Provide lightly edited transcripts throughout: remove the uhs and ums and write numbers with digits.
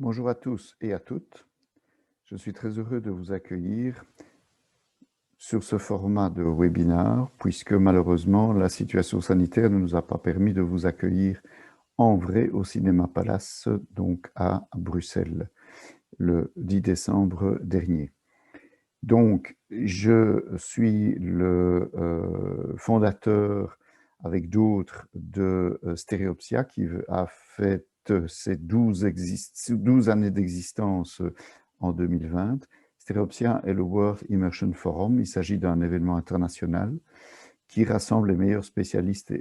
Bonjour à tous et à toutes. Je suis très heureux de vous accueillir sur ce format de webinaire, puisque malheureusement, la situation sanitaire ne nous a pas permis de vous accueillir en vrai au Cinéma Palace, donc à Bruxelles, le 10 décembre dernier. Donc, je suis le fondateur, avec d'autres, de Stereopsia, qui a fait ses 12 années d'existence en 2020. Stereopsia est le World Immersion Forum. Il s'agit d'un événement international qui rassemble les meilleurs spécialistes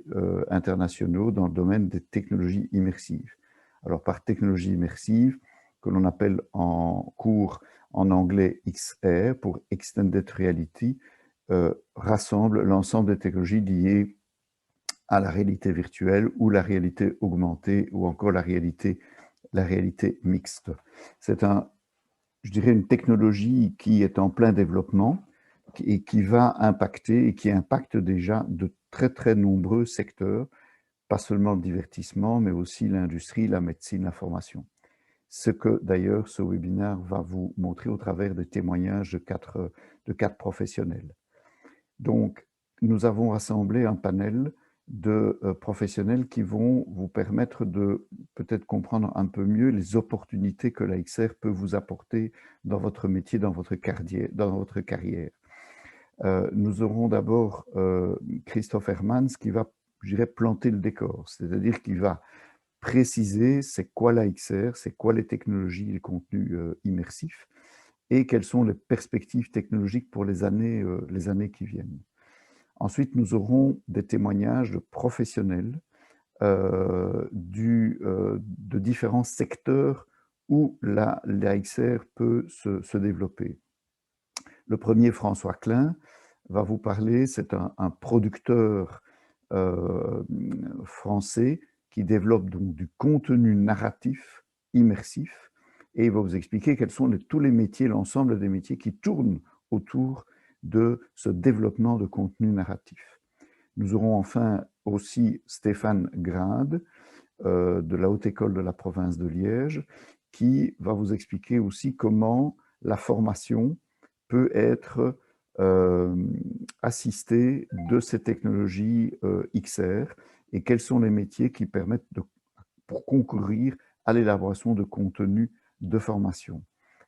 internationaux dans le domaine des technologies immersives. Alors, par technologie immersive, que l'on appelle en cours en anglais XR, pour Extended Reality, rassemble l'ensemble des technologies liées à la réalité virtuelle ou la réalité augmentée ou encore la réalité mixte. C'est je dirais, une technologie qui est en plein développement et qui va impacter et qui impacte déjà de très très nombreux secteurs, pas seulement le divertissement, mais aussi l'industrie, la médecine, la formation. Ce que d'ailleurs ce webinaire va vous montrer au travers des témoignages de quatre professionnels. Donc, nous avons rassemblé un panel de professionnels qui vont vous permettre de peut-être comprendre un peu mieux les opportunités que la XR peut vous apporter dans votre métier, dans votre carrière. Nous aurons d'abord Christophe Hermans qui va, je dirais, planter le décor, c'est-à-dire qu'il va préciser c'est quoi la XR, c'est quoi les technologies et les contenus immersifs et quelles sont les perspectives technologiques pour les années qui viennent. Ensuite, nous aurons des témoignages de professionnels de différents secteurs où la XR peut se développer. Le premier, François Klein, va vous parler, c'est un producteur français qui développe donc du contenu narratif immersif et il va vous expliquer quels sont tous les métiers, l'ensemble des métiers qui tournent autour de ce développement de contenu narratif. Nous aurons enfin aussi Stéphane Grade de la Haute École de la province de Liège qui va vous expliquer aussi comment la formation peut être assistée de ces technologies XR et quels sont les métiers qui permettent pour concourir à l'élaboration de contenus de formation,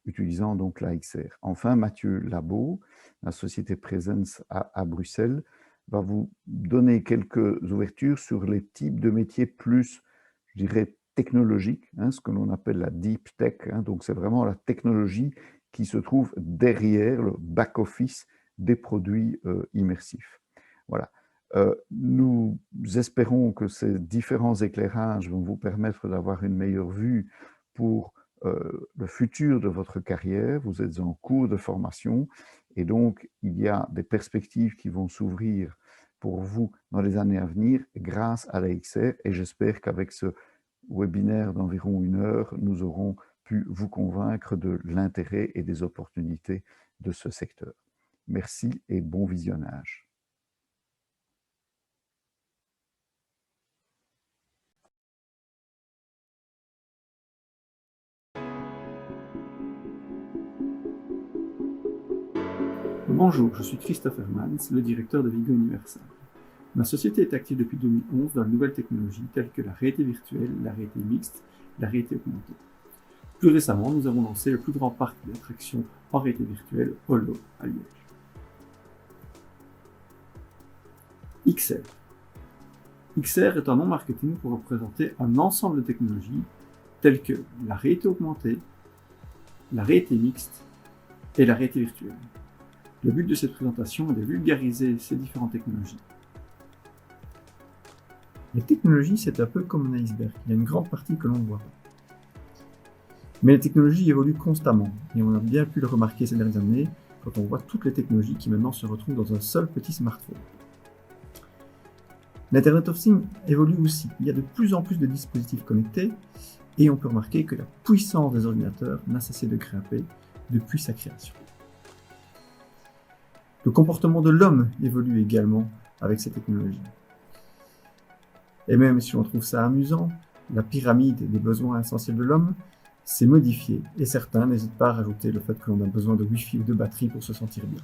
utilisant donc la XR. Enfin, Mathieu Labo, la société Presence à Bruxelles, va vous donner quelques ouvertures sur les types de métiers plus, je dirais, technologiques, ce que l'on appelle la deep tech. Donc, c'est vraiment la technologie qui se trouve derrière le back-office des produits immersifs. Voilà. Nous espérons que ces différents éclairages vont vous permettre d'avoir une meilleure vue pour le futur de votre carrière. Vous êtes en cours de formation et donc il y a des perspectives qui vont s'ouvrir pour vous dans les années à venir grâce à la XR et j'espère qu'avec ce webinaire d'environ 1 heure, nous aurons pu vous convaincre de l'intérêt et des opportunités de ce secteur. Merci et bon visionnage. Bonjour, je suis Christophe Hermans, le directeur de Vigo Universal. Ma société est active depuis 2011 dans les nouvelles technologies telles que la réalité virtuelle, la réalité mixte, la réalité augmentée. Plus récemment, nous avons lancé le plus grand parc d'attractions en réalité virtuelle, Holo, à Liège. XR. XR est un nom marketing pour représenter un ensemble de technologies telles que la réalité augmentée, la réalité mixte et la réalité virtuelle. Le but de cette présentation est de vulgariser ces différentes technologies. Les technologies, c'est un peu comme un iceberg. Il y a une grande partie que l'on ne voit pas. Mais les technologies évoluent constamment, et on a bien pu le remarquer ces dernières années quand on voit toutes les technologies qui maintenant se retrouvent dans un seul petit smartphone. L'Internet of Things évolue aussi. Il y a de plus en plus de dispositifs connectés, et on peut remarquer que la puissance des ordinateurs n'a cessé de grimper depuis sa création. Le comportement de l'homme évolue également avec ces technologies. Et même si on trouve ça amusant, la pyramide des besoins essentiels de l'homme, s'est modifié et certains n'hésitent pas à rajouter le fait que l'on a besoin de Wi-Fi ou de batterie pour se sentir bien.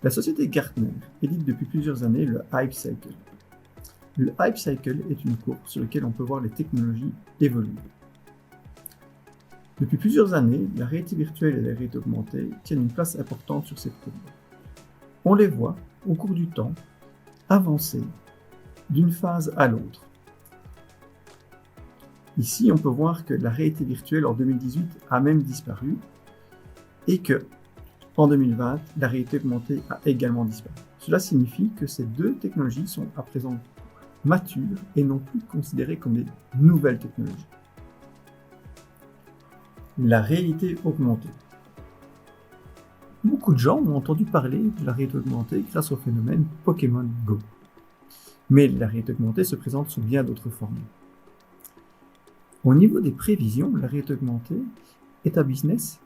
La société Gartner édite depuis plusieurs années le Hype Cycle. Le Hype Cycle est une courbe sur laquelle on peut voir les technologies évoluer. Depuis plusieurs années, la réalité virtuelle et la réalité augmentée tiennent une place importante sur cette courbe. On les voit, au cours du temps, avancer d'une phase à l'autre. Ici, on peut voir que la réalité virtuelle en 2018 a même disparu et que, en 2020, la réalité augmentée a également disparu. Cela signifie que ces deux technologies sont à présent matures et non plus considérées comme des nouvelles technologies. La réalité augmentée. Beaucoup de gens ont entendu parler de la réalité augmentée grâce au phénomène Pokémon Go. Mais la réalité augmentée se présente sous bien d'autres formes. Au niveau des prévisions, la réalité augmentée est un business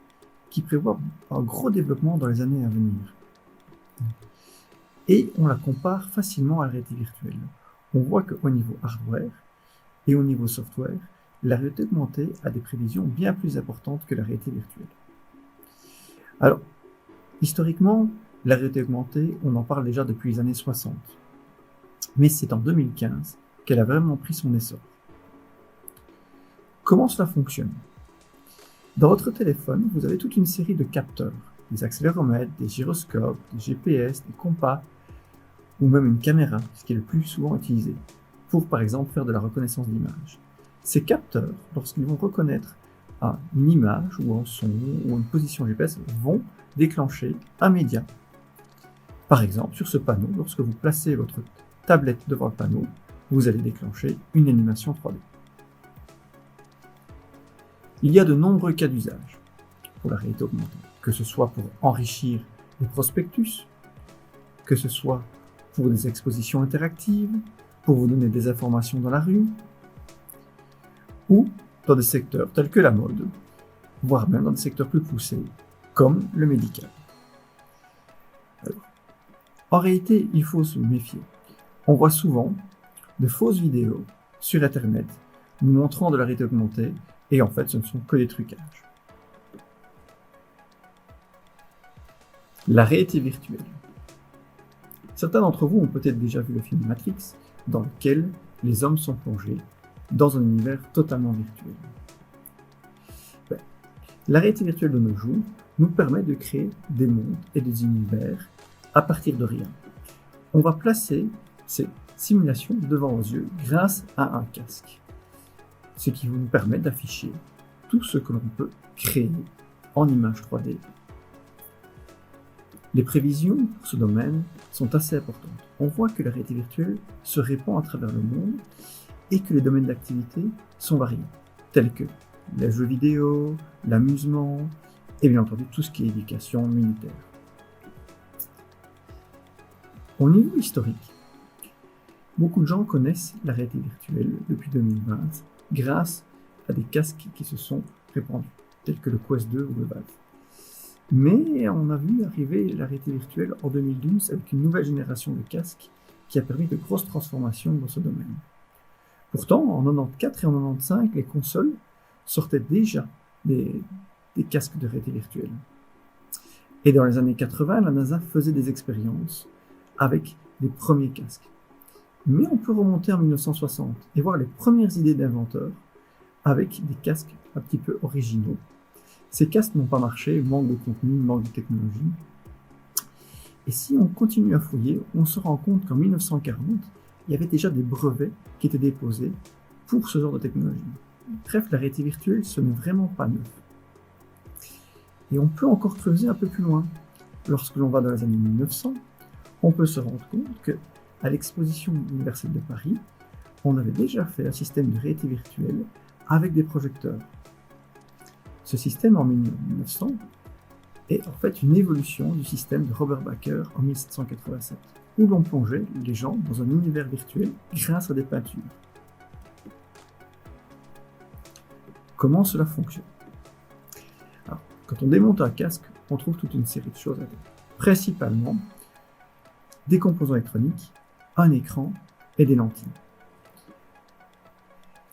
qui prévoit un gros développement dans les années à venir. Et on la compare facilement à la réalité virtuelle. On voit qu'au niveau hardware et au niveau software, la réalité augmentée a des prévisions bien plus importantes que la réalité virtuelle. Alors, historiquement, la réalité augmentée, on en parle déjà depuis les années 60. Mais c'est en 2015 qu'elle a vraiment pris son essor. Comment cela fonctionne ? Dans votre téléphone, vous avez toute une série de capteurs, des accéléromètres, des gyroscopes, des GPS, des compas, ou même une caméra, ce qui est le plus souvent utilisé, pour par exemple faire de la reconnaissance d'image. Ces capteurs, lorsqu'ils vont reconnaître une image ou un son ou une position GPS, vont déclencher un média. Par exemple, sur ce panneau, lorsque vous placez votre tablette devant le panneau, vous allez déclencher une animation 3D. Il y a de nombreux cas d'usage pour la réalité augmentée, que ce soit pour enrichir les prospectus, que ce soit pour des expositions interactives, pour vous donner des informations dans la rue, ou dans des secteurs tels que la mode, voire même dans des secteurs plus poussés, comme le médical. Alors, en réalité, il faut se méfier. On voit souvent de fausses vidéos sur Internet nous montrant de la réalité augmentée, et en fait, ce ne sont que des trucages. La réalité virtuelle. Certains d'entre vous ont peut-être déjà vu le film Matrix, dans lequel les hommes sont plongés dans un univers totalement virtuel. La réalité virtuelle de nos jours nous permet de créer des mondes et des univers à partir de rien. On va placer ces simulations devant vos yeux grâce à un casque, ce qui nous permet d'afficher tout ce que l'on peut créer en images 3D. Les prévisions pour ce domaine sont assez importantes. On voit que la réalité virtuelle se répand à travers le monde et que les domaines d'activité sont variés, tels que les jeux vidéo, l'amusement et bien entendu tout ce qui est éducation militaire. Au niveau historique, beaucoup de gens connaissent la réalité virtuelle depuis 2020 grâce à des casques qui se sont répandus, tels que le Quest 2 ou le Valve. Mais on a vu arriver la réalité virtuelle en 2012 avec une nouvelle génération de casques qui a permis de grosses transformations dans ce domaine. Pourtant, en 94 et en 95, les consoles sortaient déjà des casques de réalité virtuelle. Et dans les années 80, la NASA faisait des expériences avec les premiers casques. Mais on peut remonter en 1960 et voir les premières idées d'inventeurs avec des casques un petit peu originaux. Ces casques n'ont pas marché, manque de contenu, manque de technologie. Et si on continue à fouiller, on se rend compte qu'en 1940, il y avait déjà des brevets qui étaient déposés pour ce genre de technologie. Bref, la réalité virtuelle, ce n'est vraiment pas neuf. Et on peut encore creuser un peu plus loin. Lorsque l'on va dans les années 1900, on peut se rendre compte qu'à l'exposition universelle de Paris, on avait déjà fait un système de réalité virtuelle avec des projecteurs. Ce système en 1900 est en fait une évolution du système de Robert Baker en 1787, où l'on plongeait les gens dans un univers virtuel grâce à des peintures. Comment cela fonctionne ? Alors, quand on démonte un casque, on trouve toute une série de choses à faire. Principalement des composants électroniques, un écran et des lentilles.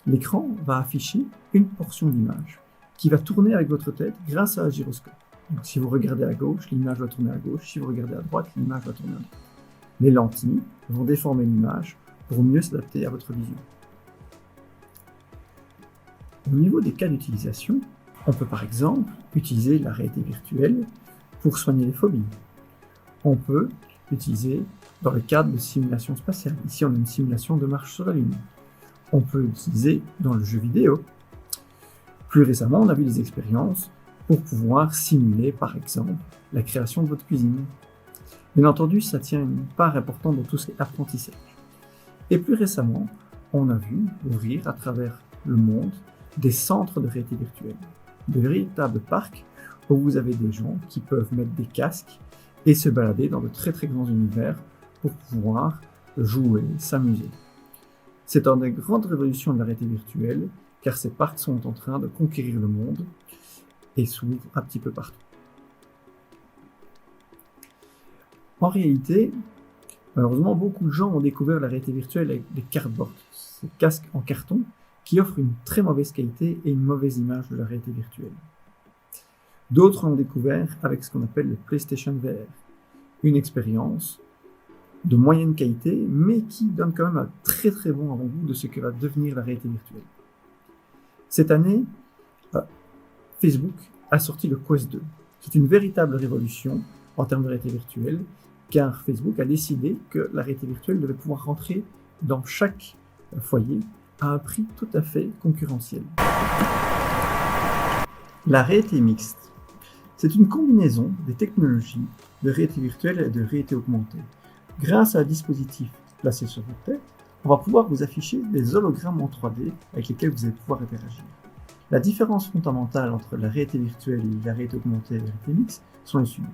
L'écran va afficher une portion d'image qui va tourner avec votre tête grâce à un gyroscope. Donc, si vous regardez à gauche, l'image va tourner à gauche. Si vous regardez à droite, l'image va tourner à droite. Les lentilles vont déformer l'image pour mieux s'adapter à votre vision. Au niveau des cas d'utilisation, on peut par exemple utiliser la réalité virtuelle pour soigner les phobies. On peut l'utiliser dans le cadre de simulation spatiale. Ici, on a une simulation de marche sur la Lune. On peut l'utiliser dans le jeu vidéo. Plus récemment, on a vu des expériences pour pouvoir simuler, par exemple, la création de votre cuisine. Bien entendu, ça tient une part importante dans tout ce qui est apprentissage. Et plus récemment, on a vu ouvrir à travers le monde des centres de réalité virtuelle, de véritables parcs où vous avez des gens qui peuvent mettre des casques et se balader dans de très très grands univers pour pouvoir jouer, s'amuser. C'est une des grandes révolutions de la réalité virtuelle, car ces parcs sont en train de conquérir le monde et s'ouvrent un petit peu partout. En réalité, malheureusement, beaucoup de gens ont découvert la réalité virtuelle avec des cardboards, ces casques en carton qui offrent une très mauvaise qualité et une mauvaise image de la réalité virtuelle. D'autres l'ont découvert avec ce qu'on appelle le PlayStation VR, une expérience de moyenne qualité, mais qui donne quand même un très très bon avant-goût de ce que va devenir la réalité virtuelle. Cette année, Facebook a sorti le Quest 2. C'est une véritable révolution en termes de réalité virtuelle, car Facebook a décidé que la réalité virtuelle devait pouvoir rentrer dans chaque foyer à un prix tout à fait concurrentiel. La réalité mixte, c'est une combinaison des technologies de réalité virtuelle et de réalité augmentée. Grâce à un dispositif placé sur votre tête, on va pouvoir vous afficher des hologrammes en 3D avec lesquels vous allez pouvoir interagir. La différence fondamentale entre la réalité virtuelle et la réalité augmentée et la réalité mixte sont les suivantes.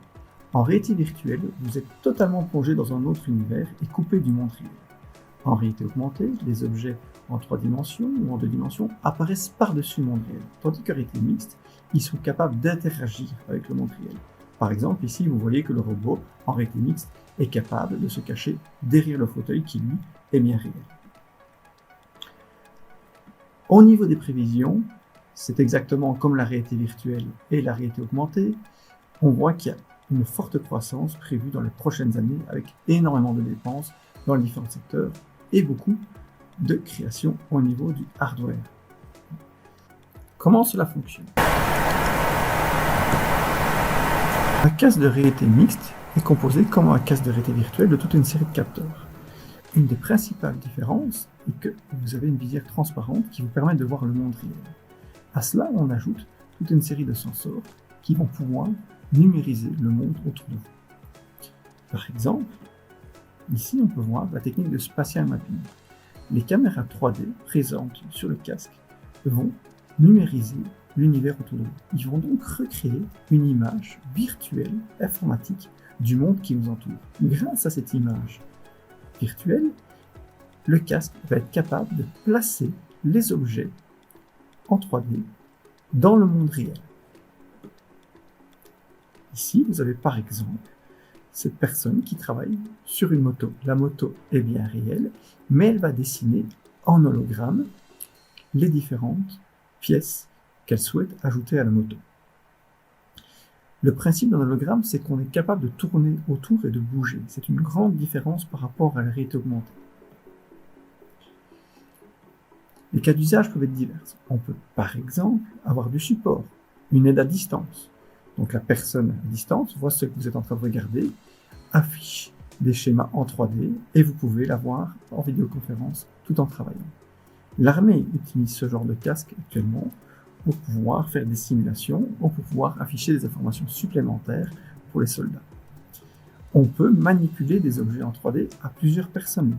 En réalité virtuelle, vous êtes totalement plongé dans un autre univers et coupé du monde réel. En réalité augmentée, les objets en 3 dimensions ou en 2 dimensions apparaissent par-dessus le monde réel, tandis qu'en réalité mixte, ils sont capables d'interagir avec le monde réel. Par exemple, ici, vous voyez que le robot, en réalité mixte, est capable de se cacher derrière le fauteuil qui, lui, est bien réel. Au niveau des prévisions, c'est exactement comme la réalité virtuelle et la réalité augmentée. On voit qu'il y a une forte croissance prévue dans les prochaines années avec énormément de dépenses dans les différents secteurs et beaucoup de création au niveau du hardware. Comment cela fonctionne? Un casque de réalité mixte est composé comme un casque de réalité virtuelle de toute une série de capteurs. Une des principales différences est que vous avez une visière transparente qui vous permet de voir le monde réel. À cela, on ajoute toute une série de sensors qui vont pouvoir numériser le monde autour de vous. Par exemple, ici on peut voir la technique de spatial mapping. Les caméras 3D présentes sur le casque vont numériser l'univers autour de vous. Ils vont donc recréer une image virtuelle, informatique, du monde qui nous entoure. Grâce à cette image virtuelle, le casque va être capable de placer les objets en 3D dans le monde réel. Ici, vous avez par exemple cette personne qui travaille sur une moto. La moto est bien réelle, mais elle va dessiner en hologramme les différentes pièces qu'elle souhaite ajouter à la moto. Le principe d'un hologramme, c'est qu'on est capable de tourner autour et de bouger. C'est une grande différence par rapport à la réalité augmentée. Les cas d'usage peuvent être divers. On peut par exemple avoir du support, une aide à distance. Donc la personne à distance voit ce que vous êtes en train de regarder, affiche des schémas en 3D et vous pouvez la voir en vidéoconférence tout en travaillant. L'armée utilise ce genre de casque actuellement pour pouvoir faire des simulations ou pour pouvoir afficher des informations supplémentaires pour les soldats. On peut manipuler des objets en 3D à plusieurs personnes.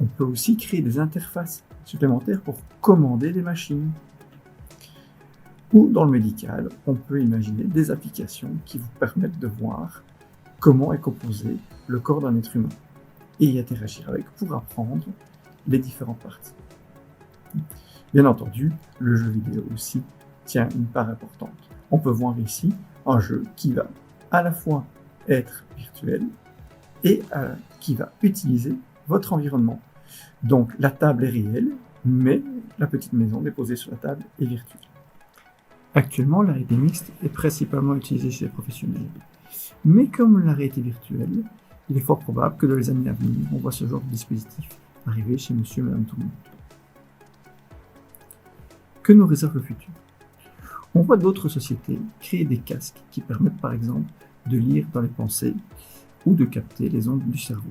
On peut aussi créer des interfaces supplémentaires pour commander des machines. Ou dans le médical, on peut imaginer des applications qui vous permettent de voir comment est composé le corps d'un être humain et y interagir avec pour apprendre les différentes parties. Bien entendu, le jeu vidéo aussi tient une part importante. On peut voir ici un jeu qui va à la fois être virtuel et qui va utiliser votre environnement. Donc la table est réelle, mais la petite maison déposée sur la table est virtuelle. Actuellement, la réalité mixte est principalement utilisée chez les professionnels. Mais comme la réalité virtuelle, il est fort probable que dans les années à venir, on voit ce genre de dispositif arriver chez monsieur et madame tout le monde. Que nous réserve le futur? On voit d'autres sociétés créer des casques qui permettent par exemple de lire dans les pensées ou de capter les ondes du cerveau.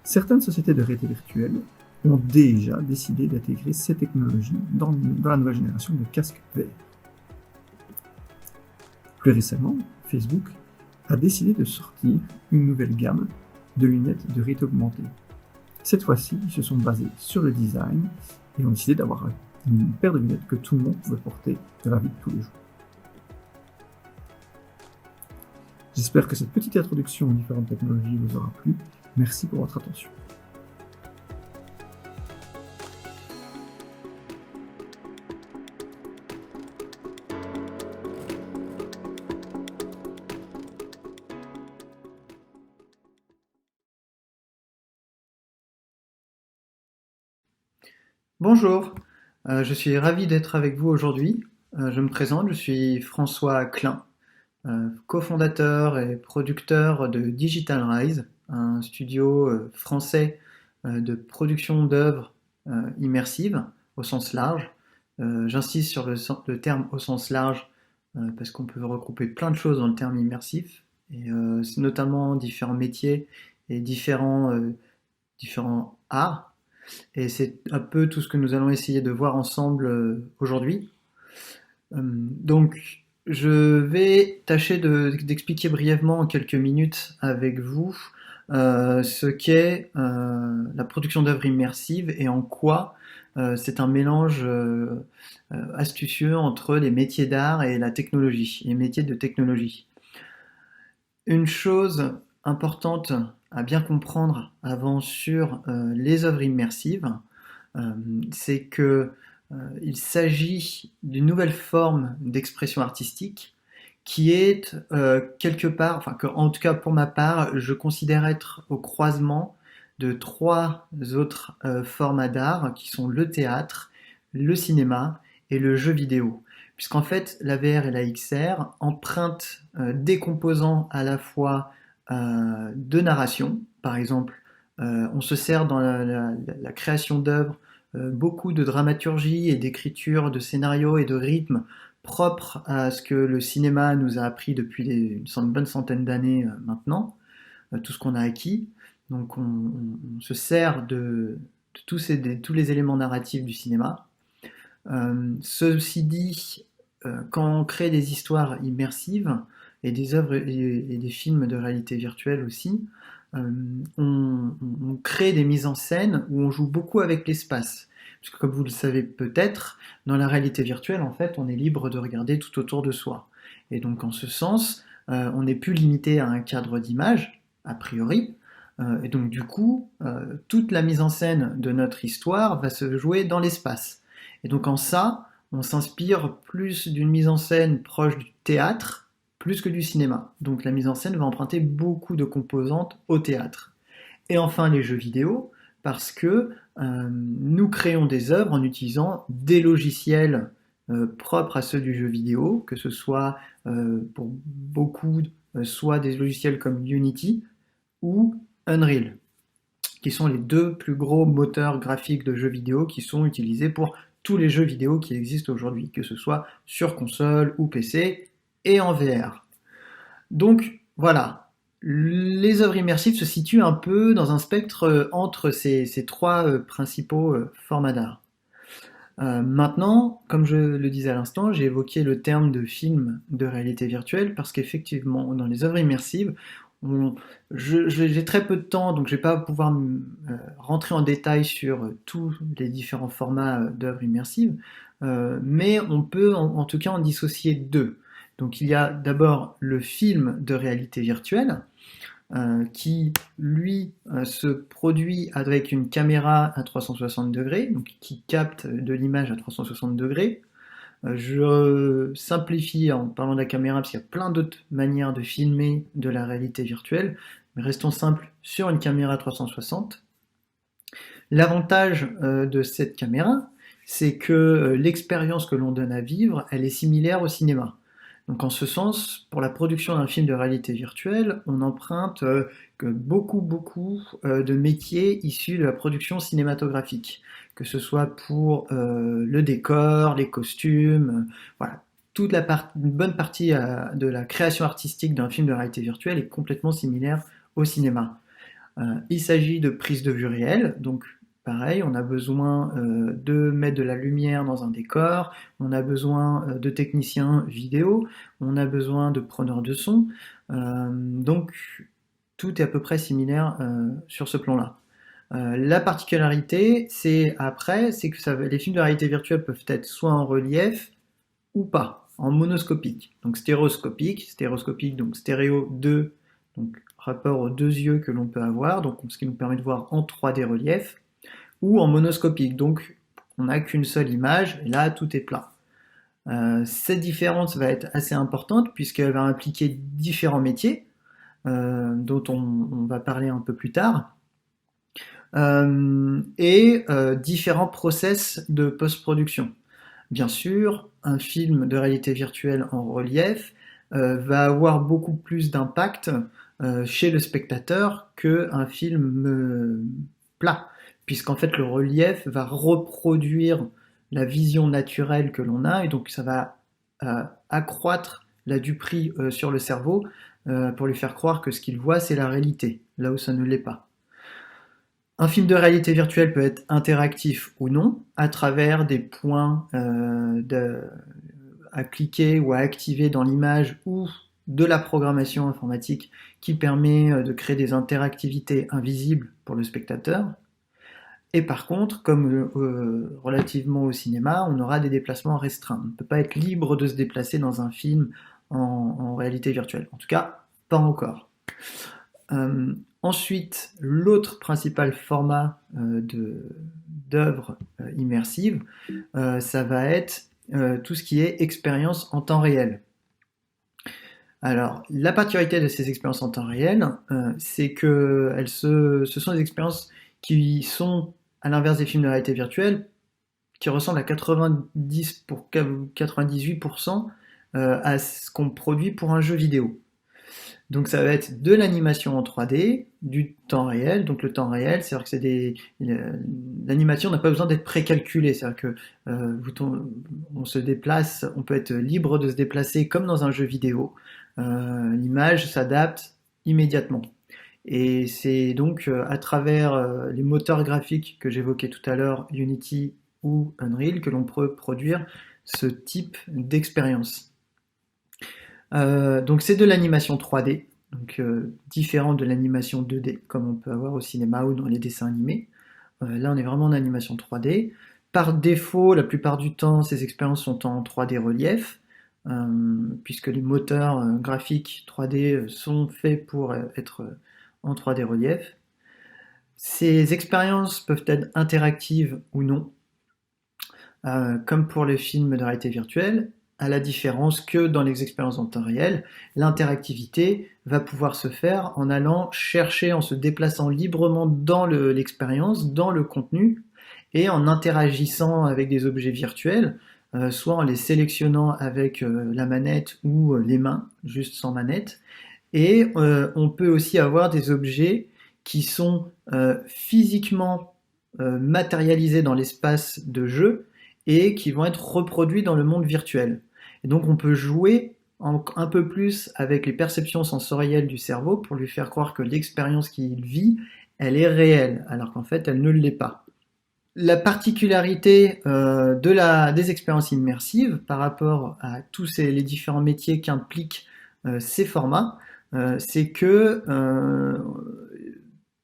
Certaines sociétés de réalité virtuelle ont déjà décidé d'intégrer ces technologies dans la nouvelle génération de casques VR. Plus récemment, Facebook a décidé de sortir une nouvelle gamme de lunettes de réalité augmentée. Cette fois-ci, ils se sont basés sur le design et ont décidé d'avoir une paire de lunettes que tout le monde pouvait porter dans la vie de tous les jours. J'espère que cette petite introduction aux différentes technologies vous aura plu. Merci pour votre attention. Bonjour, je suis ravi d'être avec vous aujourd'hui. Je me présente, je suis François Klein, cofondateur et producteur de Digital Rise, un studio français de production d'œuvres immersives au sens large. J'insiste sur le terme au sens large parce qu'on peut regrouper plein de choses dans le terme immersif, et c'est notamment différents métiers et différents arts. Et c'est un peu tout ce que nous allons essayer de voir ensemble aujourd'hui. Donc, je vais tâcher d'expliquer brièvement en quelques minutes avec vous ce qu'est la production d'œuvres immersives et en quoi c'est un mélange astucieux entre les métiers d'art et la technologie, les métiers de technologie. Une chose importante à bien comprendre avant sur les œuvres immersives, c'est que il s'agit d'une nouvelle forme d'expression artistique qui est quelque part, enfin que, en tout cas pour ma part, je considère être au croisement de trois autres formats d'art qui sont le théâtre, le cinéma et le jeu vidéo. Puisqu'en fait, la VR et la XR empruntent des composants à la fois de narration. Par exemple, on se sert dans la création d'œuvres beaucoup de dramaturgie et d'écriture de scénarios et de rythmes propres à ce que le cinéma nous a appris depuis une bonne centaine d'années maintenant, tout ce qu'on a acquis. Donc on se sert de tous les éléments narratifs du cinéma. Ceci dit, quand on crée des histoires immersives, et des œuvres et des films de réalité virtuelle aussi, on crée des mises en scène où on joue beaucoup avec l'espace. Parce que comme vous le savez peut-être, dans la réalité virtuelle, en fait, on est libre de regarder tout autour de soi. Et donc en ce sens, on n'est plus limité à un cadre d'image, a priori. Et donc du coup, toute la mise en scène de notre histoire va se jouer dans l'espace. Et donc en ça, on s'inspire plus d'une mise en scène proche du théâtre, plus que du cinéma. Donc la mise en scène va emprunter beaucoup de composantes au théâtre. Et enfin les jeux vidéo, parce que nous créons des œuvres en utilisant des logiciels propres à ceux du jeu vidéo, que ce soit pour beaucoup, soit des logiciels comme Unity ou Unreal, qui sont les deux plus gros moteurs graphiques de jeux vidéo qui sont utilisés pour tous les jeux vidéo qui existent aujourd'hui, que ce soit sur console ou PC, et en VR. Donc voilà, les œuvres immersives se situent un peu dans un spectre entre ces trois principaux formats d'art. Maintenant, comme je le disais à l'instant, j'ai évoqué le terme de film de réalité virtuelle parce qu'effectivement, dans les œuvres immersives, j'ai très peu de temps, donc je ne vais pas pouvoir rentrer en détail sur tous les différents formats d'œuvres immersives, mais on peut en tout cas en dissocier deux. Donc il y a d'abord le film de réalité virtuelle, qui lui se produit avec une caméra à 360 degrés, donc qui capte de l'image à 360 degrés. Je simplifie en parlant de la caméra parce qu'il y a plein d'autres manières de filmer de la réalité virtuelle, mais restons simples sur une caméra 360. L'avantage de cette caméra, c'est que l'expérience que l'on donne à vivre, elle est similaire au cinéma. Donc en ce sens, pour la production d'un film de réalité virtuelle, on emprunte beaucoup de métiers issus de la production cinématographique, que ce soit pour le décor, les costumes, voilà. Une bonne partie de la création artistique d'un film de réalité virtuelle est complètement similaire au cinéma. Il s'agit de prise de vue réelle, donc pareil, on a besoin de mettre de la lumière dans un décor, on a besoin de techniciens vidéo, on a besoin de preneurs de son, donc tout est à peu près similaire sur ce plan-là. La particularité, c'est que les films de réalité virtuelle peuvent être soit en relief ou pas, en monoscopique. Donc stéréoscopique, donc stéréo 2, donc rapport aux deux yeux que l'on peut avoir, donc ce qui nous permet de voir en 3D relief, ou en monoscopique, donc on n'a qu'une seule image, et là tout est plat. Cette différence va être assez importante puisqu'elle va impliquer différents métiers, dont on va parler un peu plus tard, et différents process de post-production. Bien sûr, un film de réalité virtuelle en relief va avoir beaucoup plus d'impact chez le spectateur qu'un film plat, puisqu'en fait le relief va reproduire la vision naturelle que l'on a, et donc ça va accroître la duperie sur le cerveau pour lui faire croire que ce qu'il voit c'est la réalité, là où ça ne l'est pas. Un film de réalité virtuelle peut être interactif ou non, à travers des points à cliquer ou à activer dans l'image ou de la programmation informatique qui permet de créer des interactivités invisibles pour le spectateur. Et par contre, comme relativement au cinéma, on aura des déplacements restreints. On ne peut pas être libre de se déplacer dans un film en réalité virtuelle. En tout cas, pas encore. Ensuite, l'autre principal format d'œuvre immersive, ça va être tout ce qui est expérience en temps réel. Alors, la particularité de ces expériences en temps réel, c'est que ce sont des expériences qui sont, à l'inverse des films de réalité virtuelle, qui ressemblent à 98% à ce qu'on produit pour un jeu vidéo. Donc ça va être de l'animation en 3D, du temps réel. Donc le temps réel, c'est-à-dire que l'animation n'a pas besoin d'être précalculée. C'est-à-dire que on se déplace, on peut être libre de se déplacer comme dans un jeu vidéo. L'image s'adapte immédiatement. Et c'est donc à travers les moteurs graphiques que j'évoquais tout à l'heure, Unity ou Unreal, que l'on peut produire ce type d'expérience. Donc c'est de l'animation 3D, donc différent de l'animation 2D comme on peut avoir au cinéma ou dans les dessins animés. Là on est vraiment en animation 3D. Par défaut, la plupart du temps, ces expériences sont en 3D relief, puisque les moteurs graphiques 3D sont faits pour être en 3D relief. Ces expériences peuvent être interactives ou non, comme pour les films de réalité virtuelle, à la différence que dans les expériences en temps réel, l'interactivité va pouvoir se faire en allant chercher, en se déplaçant librement dans l'expérience, dans le contenu, et en interagissant avec des objets virtuels, soit en les sélectionnant avec la manette ou les mains, juste sans manette. Et on peut aussi avoir des objets qui sont physiquement matérialisés dans l'espace de jeu et qui vont être reproduits dans le monde virtuel. Et donc on peut jouer un peu plus avec les perceptions sensorielles du cerveau pour lui faire croire que l'expérience qu'il vit, elle est réelle, alors qu'en fait elle ne l'est pas. La particularité des expériences immersives par rapport à tous les différents métiers qu'impliquent ces formats, c'est que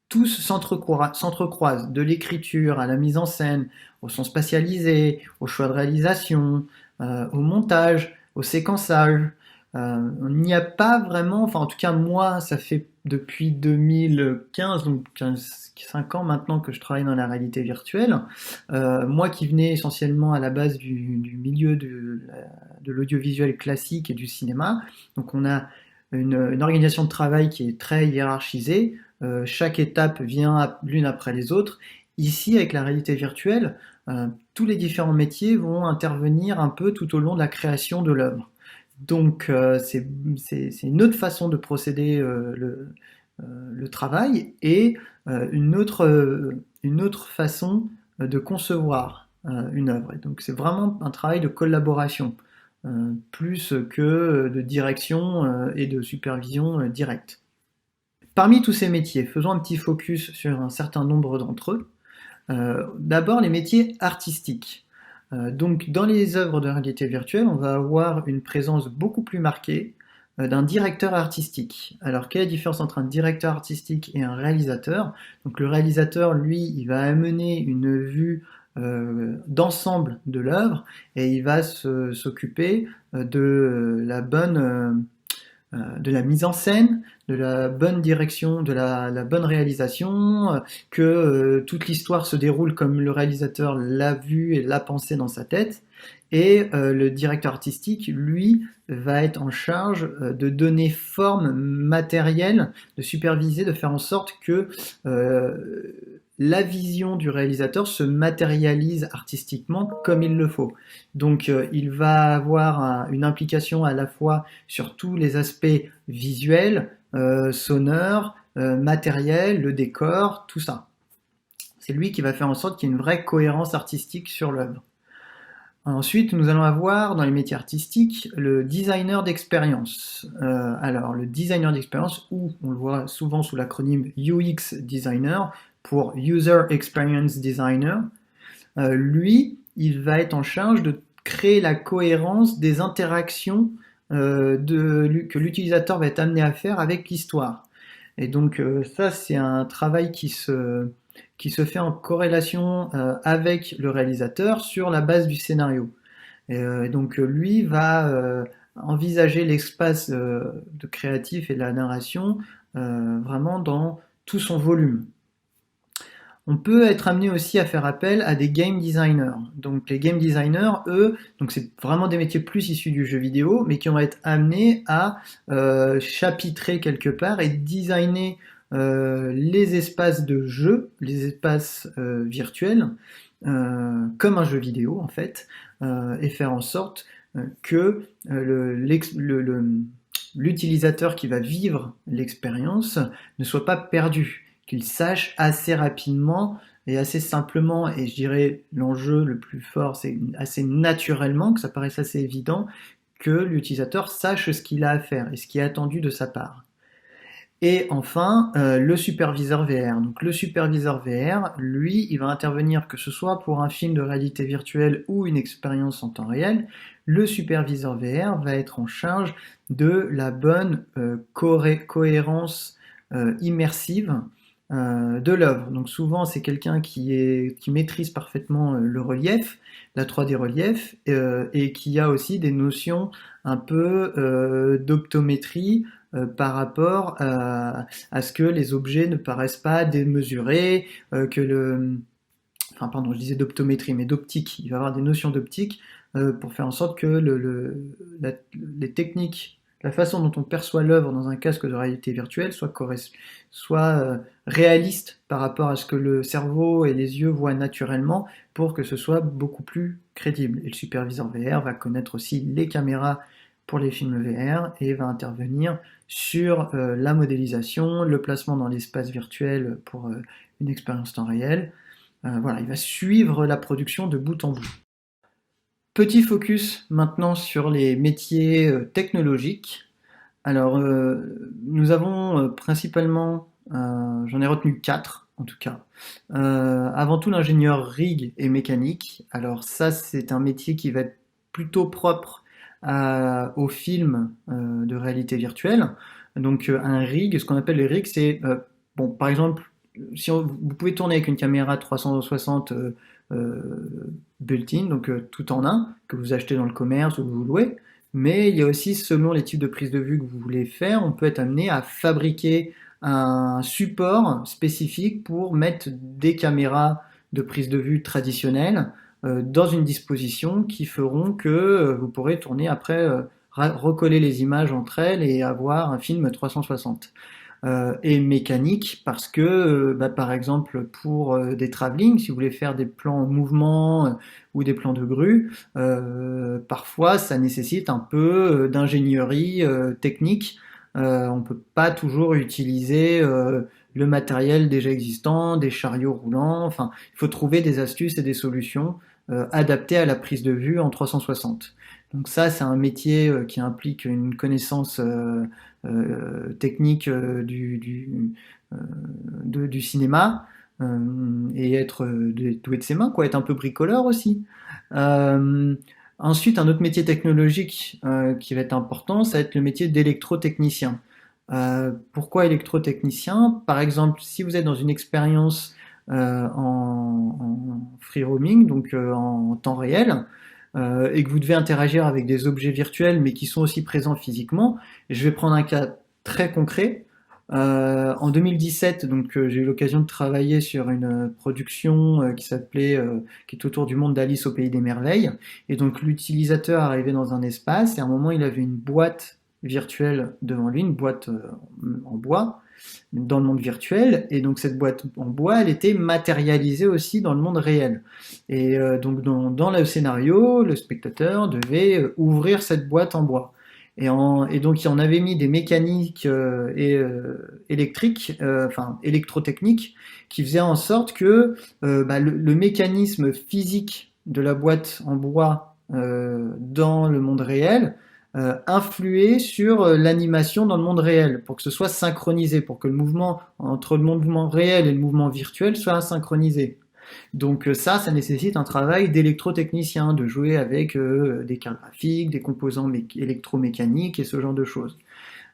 tous s'entrecroisent, de l'écriture à la mise en scène, au son spatialisé, au choix de réalisation, au montage, au séquençage. Il n'y a pas vraiment, enfin en tout cas moi, ça fait depuis 2015, donc 5 ans maintenant que je travaille dans la réalité virtuelle. Moi qui venais essentiellement à la base du milieu de l'audiovisuel classique et du cinéma, donc on a une organisation de travail qui est très hiérarchisée. Chaque étape vient l'une après les autres, Ici, avec la réalité virtuelle, tous les différents métiers vont intervenir un peu tout au long de la création de l'œuvre. Donc, c'est une autre façon de procéder le travail et une autre façon de concevoir une œuvre. Et donc, c'est vraiment un travail de collaboration, plus que de direction et de supervision directe. Parmi tous ces métiers, faisons un petit focus sur un certain nombre d'entre eux. D'abord, les métiers artistiques. Donc, dans les œuvres de réalité virtuelle, on va avoir une présence beaucoup plus marquée d'un directeur artistique. Alors, quelle est la différence entre un directeur artistique et un réalisateur? Donc, le réalisateur, lui, il va amener une vue d'ensemble de l'œuvre et il va s'occuper de la mise en scène, de la bonne direction, de la bonne réalisation, que toute l'histoire se déroule comme le réalisateur l'a vu et l'a pensé dans sa tête. Et le directeur artistique, lui, va être en charge de donner forme matérielle, de superviser, de faire en sorte que la vision du réalisateur se matérialise artistiquement comme il le faut. Donc il va avoir une implication à la fois sur tous les aspects visuels, sonores, matériels, le décor, tout ça. C'est lui qui va faire en sorte qu'il y ait une vraie cohérence artistique sur l'œuvre. Ensuite, nous allons avoir dans les métiers artistiques le designer d'expérience. Alors, le designer d'expérience, ou on le voit souvent sous l'acronyme UX designer, pour User Experience Designer, lui, il va être en charge de créer la cohérence des interactions que l'utilisateur va être amené à faire avec l'histoire. Et donc ça, c'est un travail qui se fait en corrélation avec le réalisateur sur la base du scénario. Et donc lui va envisager l'espace de créatif et de la narration vraiment dans tout son volume. On peut être amené aussi à faire appel à des game designers. Donc les game designers, eux, donc c'est vraiment des métiers plus issus du jeu vidéo, mais qui vont être amenés à chapitrer quelque part et designer les espaces de jeu, les espaces virtuels, comme un jeu vidéo en fait, et faire en sorte que l'utilisateur qui va vivre l'expérience ne soit pas perdu, qu'il sache assez rapidement et assez simplement, et je dirais l'enjeu le plus fort, c'est assez naturellement, que ça paraisse assez évident, que l'utilisateur sache ce qu'il a à faire et ce qui est attendu de sa part. Et enfin, le superviseur VR. Donc le superviseur VR, lui, il va intervenir que ce soit pour un film de réalité virtuelle ou une expérience en temps réel. Le superviseur VR va être en charge de la bonne cohérence immersive de l'œuvre. Donc souvent c'est quelqu'un qui maîtrise parfaitement le relief, la 3D relief, et qui a aussi des notions un peu d'optométrie par rapport à ce que les objets ne paraissent pas démesurés, je disais d'optométrie, mais d'optique. Il va avoir des notions d'optique pour faire en sorte que les techniques, la façon dont on perçoit l'œuvre dans un casque de réalité virtuelle soit réaliste par rapport à ce que le cerveau et les yeux voient naturellement pour que ce soit beaucoup plus crédible. Et le superviseur VR va connaître aussi les caméras pour les films VR et va intervenir sur la modélisation, le placement dans l'espace virtuel pour une expérience temps réel. Voilà, il va suivre la production de bout en bout. Petit focus maintenant sur les métiers technologiques. Alors, nous avons principalement, j'en ai retenu 4 en tout cas. Avant tout, l'ingénieur rig et mécanique. Alors ça, c'est un métier qui va être plutôt propre au film de réalité virtuelle. Donc un rig, ce qu'on appelle les rigs, c'est, par exemple, vous pouvez tourner avec une caméra 360 built-in, donc tout en un, que vous achetez dans le commerce ou que vous louez. Mais il y a aussi, selon les types de prise de vue que vous voulez faire, on peut être amené à fabriquer un support spécifique pour mettre des caméras de prise de vue traditionnelles dans une disposition qui feront que vous pourrez tourner après, recoller les images entre elles et avoir un film 360. et mécanique parce que, par exemple, pour des travelling, si vous voulez faire des plans en mouvement ou des plans de grue, parfois ça nécessite un peu d'ingénierie technique. On peut pas toujours utiliser le matériel déjà existant, des chariots roulants. Enfin, il faut trouver des astuces et des solutions adaptées à la prise de vue en 360. Donc ça, c'est un métier qui implique une connaissance technique du cinéma et être doué de ses mains, quoi, être un peu bricoleur aussi. Euh, Ensuite, un autre métier technologique qui va être important, ça va être le métier d'électrotechnicien. Pourquoi électrotechnicien? Par exemple, si vous êtes dans une expérience en free roaming, donc en temps réel, et que vous devez interagir avec des objets virtuels, mais qui sont aussi présents physiquement, je vais prendre un cas très concret. En 2017, donc j'ai eu l'occasion de travailler sur une production qui est autour du monde d'Alice au pays des merveilles. Et donc l'utilisateur arrivait dans un espace et à un moment il avait une boîte virtuelle devant lui, une boîte en bois dans le monde virtuel. Et donc cette boîte en bois, elle était matérialisée aussi dans le monde réel. Et donc dans le scénario, le spectateur devait ouvrir cette boîte en bois. Et donc on avait mis des mécaniques électriques, enfin électrotechniques, qui faisaient en sorte que le mécanisme physique de la boîte en bois dans le monde réel influait sur l'animation dans le monde réel, pour que ce soit synchronisé, pour que le mouvement entre le mouvement réel et le mouvement virtuel soit synchronisé. Donc ça nécessite un travail d'électrotechnicien, de jouer avec des cartes graphiques, des composants électromécaniques et ce genre de choses.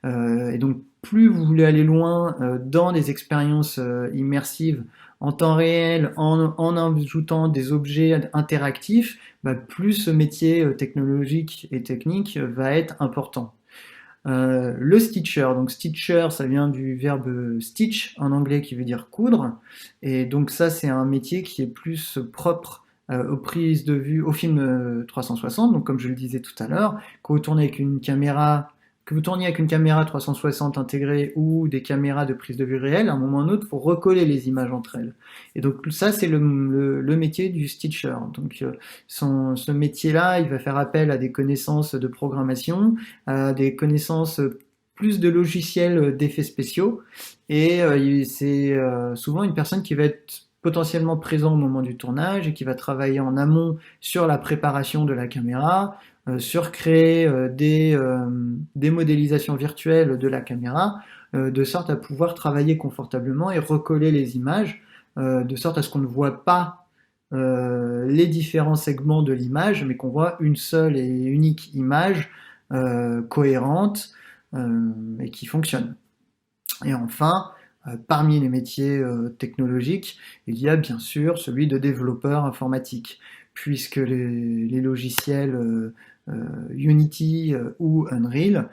Et donc plus vous voulez aller loin dans des expériences immersives en temps réel, en ajoutant des objets interactifs, plus ce métier technologique et technique va être important. Le stitcher, donc stitcher, ça vient du verbe stitch en anglais qui veut dire coudre, et donc ça c'est un métier qui est plus propre aux prises de vue, au film 360, donc comme je le disais tout à l'heure, quand vous tournez avec une caméra, que vous tourniez avec une caméra 360 intégrée ou des caméras de prise de vue réelle, à un moment ou à un autre, il faut recoller les images entre elles. Et donc ça, c'est le métier du stitcher. Donc ce métier-là, il va faire appel à des connaissances de programmation, à des connaissances plus de logiciels d'effets spéciaux, et c'est souvent une personne qui va être potentiellement présent au moment du tournage et qui va travailler en amont sur la préparation de la caméra, sur créer des modélisations virtuelles de la caméra, de sorte à pouvoir travailler confortablement et recoller les images, de sorte à ce qu'on ne voit pas les différents segments de l'image, mais qu'on voit une seule et unique image cohérente et qui fonctionne. Et enfin, parmi les métiers technologiques, il y a bien sûr celui de développeur informatique, puisque les logiciels Unity ou Unreal,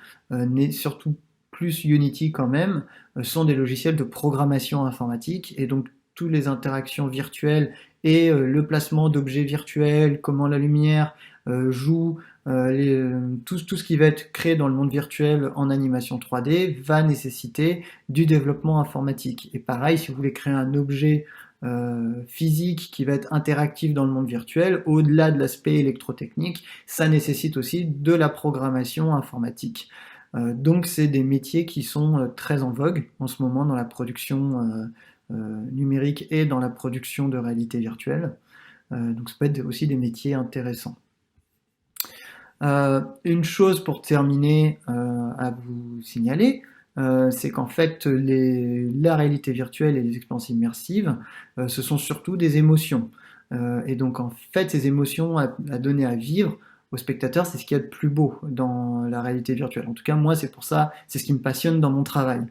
surtout plus Unity quand même, sont des logiciels de programmation informatique, et donc toutes les interactions virtuelles et le placement d'objets virtuels, comment la lumière joue, tout ce qui va être créé dans le monde virtuel en animation 3D va nécessiter du développement informatique. Et pareil, si vous voulez créer un objet physique qui va être interactif dans le monde virtuel, au-delà de l'aspect électrotechnique, ça nécessite aussi de la programmation informatique. Donc c'est des métiers qui sont très en vogue en ce moment dans la production numérique et dans la production de réalité virtuelle. Donc ça peut être aussi des métiers intéressants. Une chose pour terminer à vous signaler, c'est qu'en fait la réalité virtuelle et les expériences immersives, ce sont surtout des émotions. Et donc en fait ces émotions à donner à vivre au spectateur, c'est ce qu'il y a de plus beau dans la réalité virtuelle. En tout cas moi c'est pour ça, c'est ce qui me passionne dans mon travail.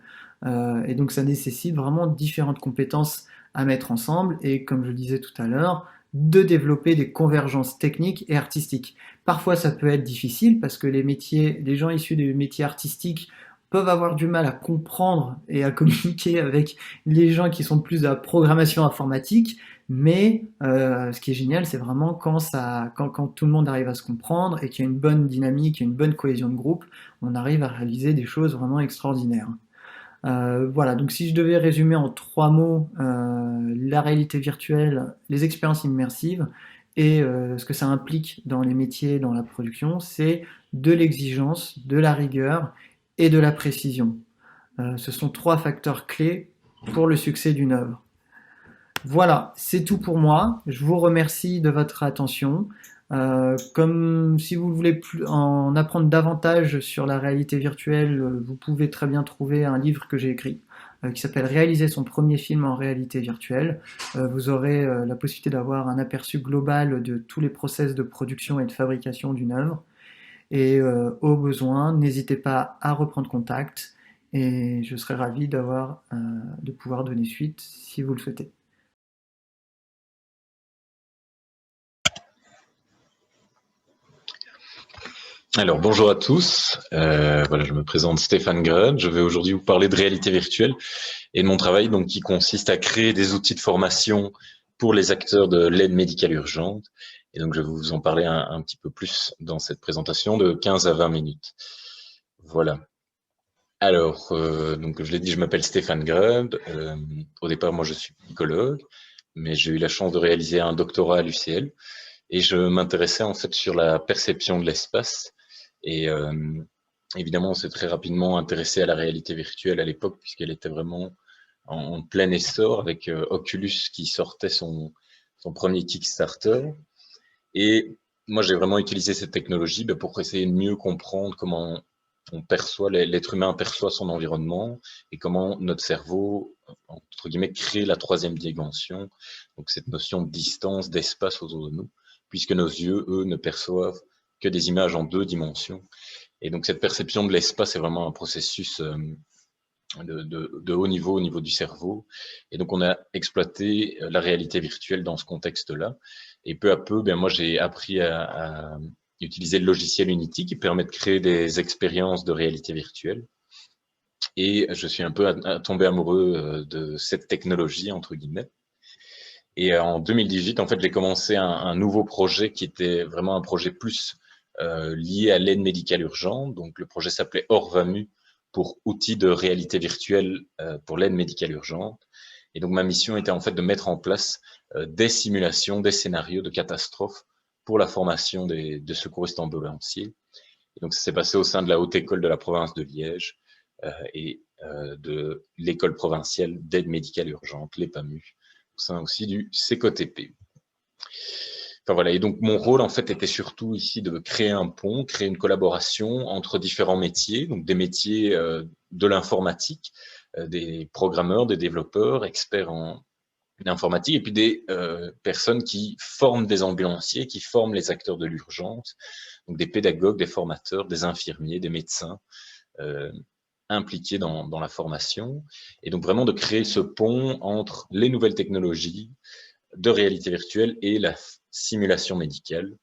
Et donc ça nécessite vraiment différentes compétences à mettre ensemble, et comme je le disais tout à l'heure, de développer des convergences techniques et artistiques. Parfois ça peut être difficile parce que les gens issus des métiers artistiques peuvent avoir du mal à comprendre et à communiquer avec les gens qui sont plus de la programmation informatique, mais ce qui est génial, c'est vraiment quand tout le monde arrive à se comprendre et qu'il y a une bonne dynamique, une bonne cohésion de groupe, on arrive à réaliser des choses vraiment extraordinaires. Voilà, donc si je devais résumer en 3 mots la réalité virtuelle, les expériences immersives et ce que ça implique dans les métiers, dans la production, c'est de l'exigence, de la rigueur et de la précision. Ce sont 3 facteurs clés pour le succès d'une œuvre. Voilà, c'est tout pour moi. Je vous remercie de votre attention. Comme si vous voulez en apprendre davantage sur la réalité virtuelle, vous pouvez très bien trouver un livre que j'ai écrit qui s'appelle Réaliser son premier film en réalité virtuelle. Vous aurez la possibilité d'avoir un aperçu global de tous les process de production et de fabrication d'une œuvre. Et au besoin, n'hésitez pas à reprendre contact et je serai ravi de pouvoir donner suite si vous le souhaitez. Alors, bonjour à tous. Voilà, je me présente Stéphane Grud. Je vais aujourd'hui vous parler de réalité virtuelle et de mon travail, donc, qui consiste à créer des outils de formation pour les acteurs de l'aide médicale urgente. Et donc, je vais vous en parler un petit peu plus dans cette présentation de 15 à 20 minutes. Voilà. Alors, donc, je l'ai dit, je m'appelle Stéphane Grud. Au départ, moi, je suis psychologue, mais j'ai eu la chance de réaliser un doctorat à l'UCL et je m'intéressais en fait sur la perception de l'espace. Et évidemment, on s'est très rapidement intéressé à la réalité virtuelle à l'époque, puisqu'elle était vraiment en plein essor avec Oculus qui sortait son premier Kickstarter. Et moi, j'ai vraiment utilisé cette technologie pour essayer de mieux comprendre comment l'être humain perçoit son environnement et comment notre cerveau, entre guillemets, crée la troisième dimension, donc cette notion de distance, d'espace autour de nous, puisque nos yeux, eux, ne perçoivent que des images en 2 dimensions. Et donc, cette perception de l'espace est vraiment un processus de haut niveau au niveau du cerveau. Et donc, on a exploité la réalité virtuelle dans ce contexte-là. Et peu à peu, moi, j'ai appris à utiliser le logiciel Unity qui permet de créer des expériences de réalité virtuelle. Et je suis un peu tombé amoureux de cette technologie, entre guillemets. Et en 2018, en fait, j'ai commencé un nouveau projet qui était vraiment un projet plus lié à l'aide médicale urgente. Donc, le projet s'appelait Orvamu pour outils de réalité virtuelle pour l'aide médicale urgente. Et donc, ma mission était en fait de mettre en place des simulations, des scénarios de catastrophes pour la formation de secouristes ambulanciers. Et donc, ça s'est passé au sein de la Haute École de la province de Liège et de l'École provinciale d'aide médicale urgente, l'EPAMU, au sein aussi du CECOTP. Enfin, voilà. Et donc, mon rôle, en fait, était surtout ici de créer un pont, créer une collaboration entre différents métiers, donc des métiers de l'informatique, des programmeurs, des développeurs, experts en informatique, et puis des personnes qui forment des ambulanciers, qui forment les acteurs de l'urgence, donc des pédagogues, des formateurs, des infirmiers, des médecins impliqués dans la formation. Et donc, vraiment de créer ce pont entre les nouvelles technologies de réalité virtuelle et la simulation médicale,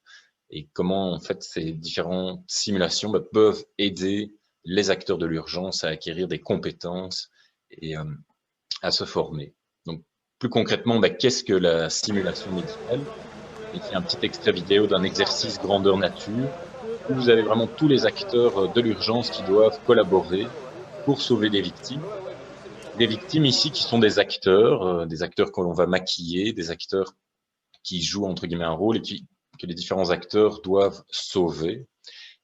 et comment en fait ces différentes simulations peuvent aider les acteurs de l'urgence à acquérir des compétences et à se former. Donc plus concrètement, qu'est-ce que la simulation médicale? Et c'est un petit extrait vidéo d'un exercice grandeur nature où vous avez vraiment tous les acteurs de l'urgence qui doivent collaborer pour sauver des victimes. Des victimes ici qui sont des acteurs que l'on va maquiller, des acteurs qui jouent entre guillemets un rôle et que les différents acteurs doivent sauver.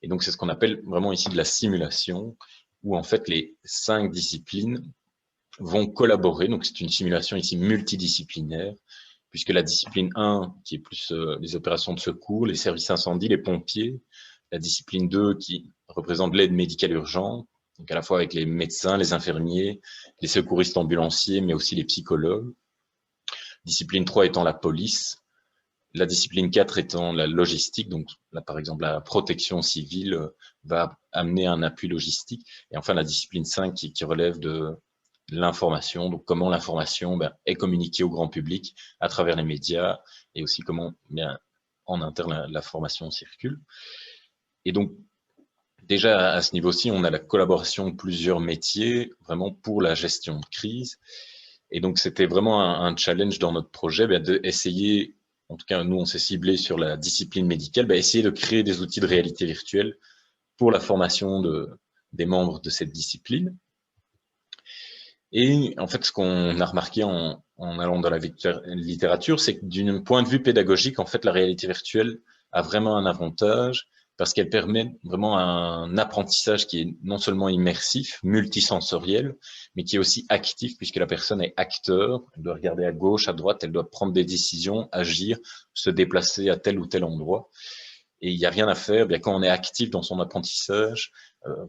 Et donc, c'est ce qu'on appelle vraiment ici de la simulation, où en fait les 5 disciplines vont collaborer. Donc, c'est une simulation ici multidisciplinaire, puisque la discipline 1, qui est plus les opérations de secours, les services incendies, les pompiers, la discipline 2, qui représente l'aide médicale urgente, donc à la fois avec les médecins, les infirmiers, les secouristes ambulanciers, mais aussi les psychologues. Discipline 3 étant la police, la discipline 4 étant la logistique, donc là, par exemple, la protection civile va amener un appui logistique. Et enfin, la discipline 5 qui relève de l'information, donc comment l'information est communiquée au grand public à travers les médias et aussi comment en interne l'information circule. Et donc, déjà à ce niveau-ci, on a la collaboration de plusieurs métiers vraiment pour la gestion de crise. Et donc, c'était vraiment un challenge dans notre projet d'essayer, en tout cas, nous, on s'est ciblé sur la discipline médicale, essayer de créer des outils de réalité virtuelle pour la formation des membres de cette discipline. Et en fait, ce qu'on a remarqué en allant dans la littérature, c'est que d'un point de vue pédagogique, en fait, la réalité virtuelle a vraiment un avantage parce qu'elle permet vraiment un apprentissage qui est non seulement immersif, multisensoriel, mais qui est aussi actif puisque la personne est acteur, elle doit regarder à gauche, à droite, elle doit prendre des décisions, agir, se déplacer à tel ou tel endroit. Et il n'y a rien à faire. Bien, quand on est actif dans son apprentissage,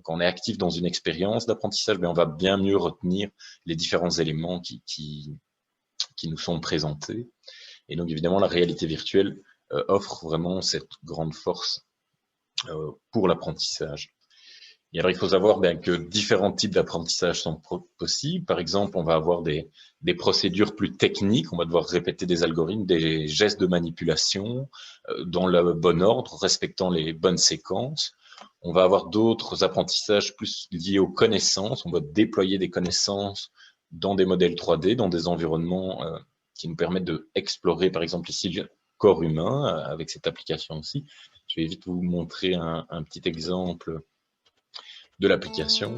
quand on est actif dans une expérience d'apprentissage, bien, on va bien mieux retenir les différents éléments qui nous sont présentés. Et donc, évidemment, la réalité virtuelle offre vraiment cette grande force pour l'apprentissage. Et alors, il faut savoir bien que différents types d'apprentissage sont possibles. Par exemple, on va avoir des procédures plus techniques. On va devoir répéter des algorithmes, des gestes de manipulation dans le bon ordre, respectant les bonnes séquences. On va avoir d'autres apprentissages plus liés aux connaissances. On va déployer des connaissances dans des modèles 3D, dans des environnements qui nous permettent d'explorer, par exemple, ici, le corps humain avec cette application aussi. Je vais vite vous montrer un petit exemple de l'application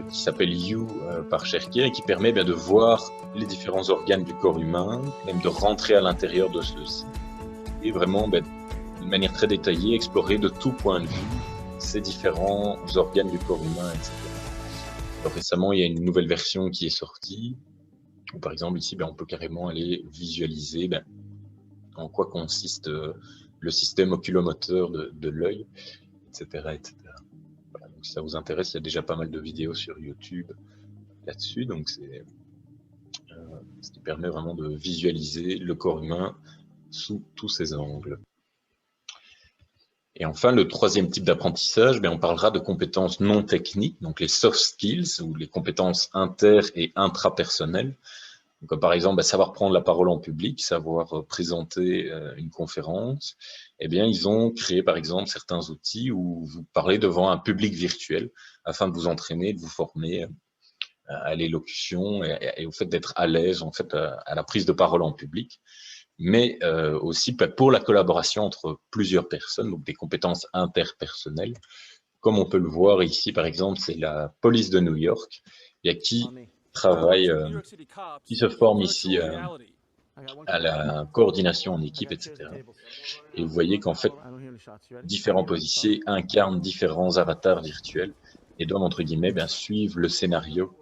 qui s'appelle You par Cherki et qui permet bien de voir les différents organes du corps humain, même de rentrer à l'intérieur de ceux-ci et vraiment d'une manière très détaillée explorer de tout point de vue ces différents organes du corps humain, etc. Alors, récemment, il y a une nouvelle version qui est sortie où par exemple ici on peut carrément aller visualiser en quoi consiste le système oculomoteur de l'œil, etc., etc. Voilà, donc si ça vous intéresse, il y a déjà pas mal de vidéos sur YouTube là-dessus, donc c'est ce qui permet vraiment de visualiser le corps humain sous tous ses angles. Et enfin, le troisième type d'apprentissage, on parlera de compétences non techniques, donc les soft skills ou les compétences inter- et intrapersonnelles. Donc, comme par exemple, savoir prendre la parole en public, savoir présenter une conférence. Eh bien, ils ont créé, par exemple, certains outils où vous parlez devant un public virtuel afin de vous entraîner, de vous former à l'élocution et au fait d'être à l'aise, en fait, à la prise de parole en public. Mais aussi pour la collaboration entre plusieurs personnes, donc des compétences interpersonnelles. Comme on peut le voir ici, par exemple, c'est la police de New York qui travaille, qui se forme ici à la coordination en équipe, etc. Et vous voyez qu'en fait, différents policiers incarnent différents avatars virtuels et doivent, entre guillemets, suivre le scénario